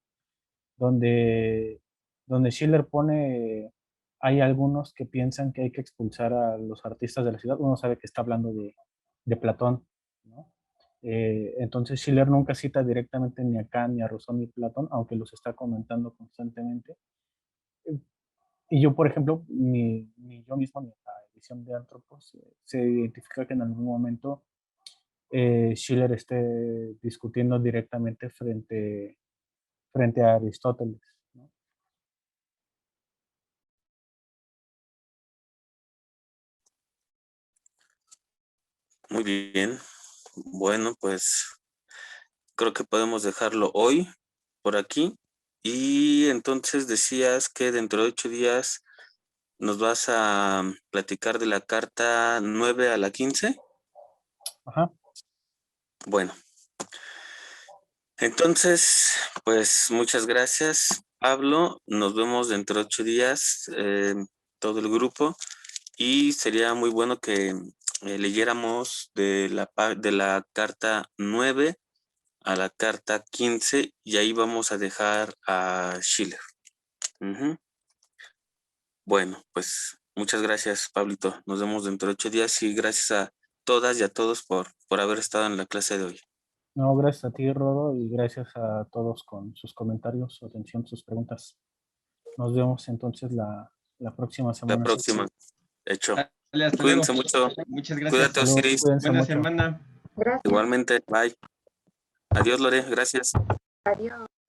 donde, donde Schiller pone, hay algunos que piensan que hay que expulsar a los artistas de la ciudad, uno sabe que está hablando de Platón, ¿no? Entonces Schiller nunca cita directamente ni a Kant, ni a Rousseau, ni a Platón, aunque los está comentando constantemente. Y yo, por ejemplo, ni yo mismo, ni la edición de Antropos, se identifica que en algún momento Schiller esté discutiendo directamente frente a Aristóteles, ¿no? Muy bien. Bueno, pues creo que podemos dejarlo hoy por aquí. Y entonces decías que dentro de 8 días nos vas a platicar de la carta 9 a la 15. Ajá. Bueno, entonces, pues muchas gracias, Pablo. Nos vemos dentro de 8 días, todo el grupo. Y sería muy bueno que leyéramos de la carta 9 a la carta 15 y ahí vamos a dejar a Schiller. Bueno, pues muchas gracias, Pablito. Nos vemos dentro de 8 días y gracias a todas y a todos por haber estado en la clase de hoy. No, gracias a ti, Rodo, y gracias a todos con sus comentarios, su atención, sus preguntas. Nos vemos entonces la próxima semana. La próxima. Hecho. Dale, hasta Cuídense luego. mucho. Muchas gracias. Cuídate, Osiris. Cuídense Buena mucho. semana. Gracias. Igualmente. Bye. Adiós, Lore. Gracias. Adiós.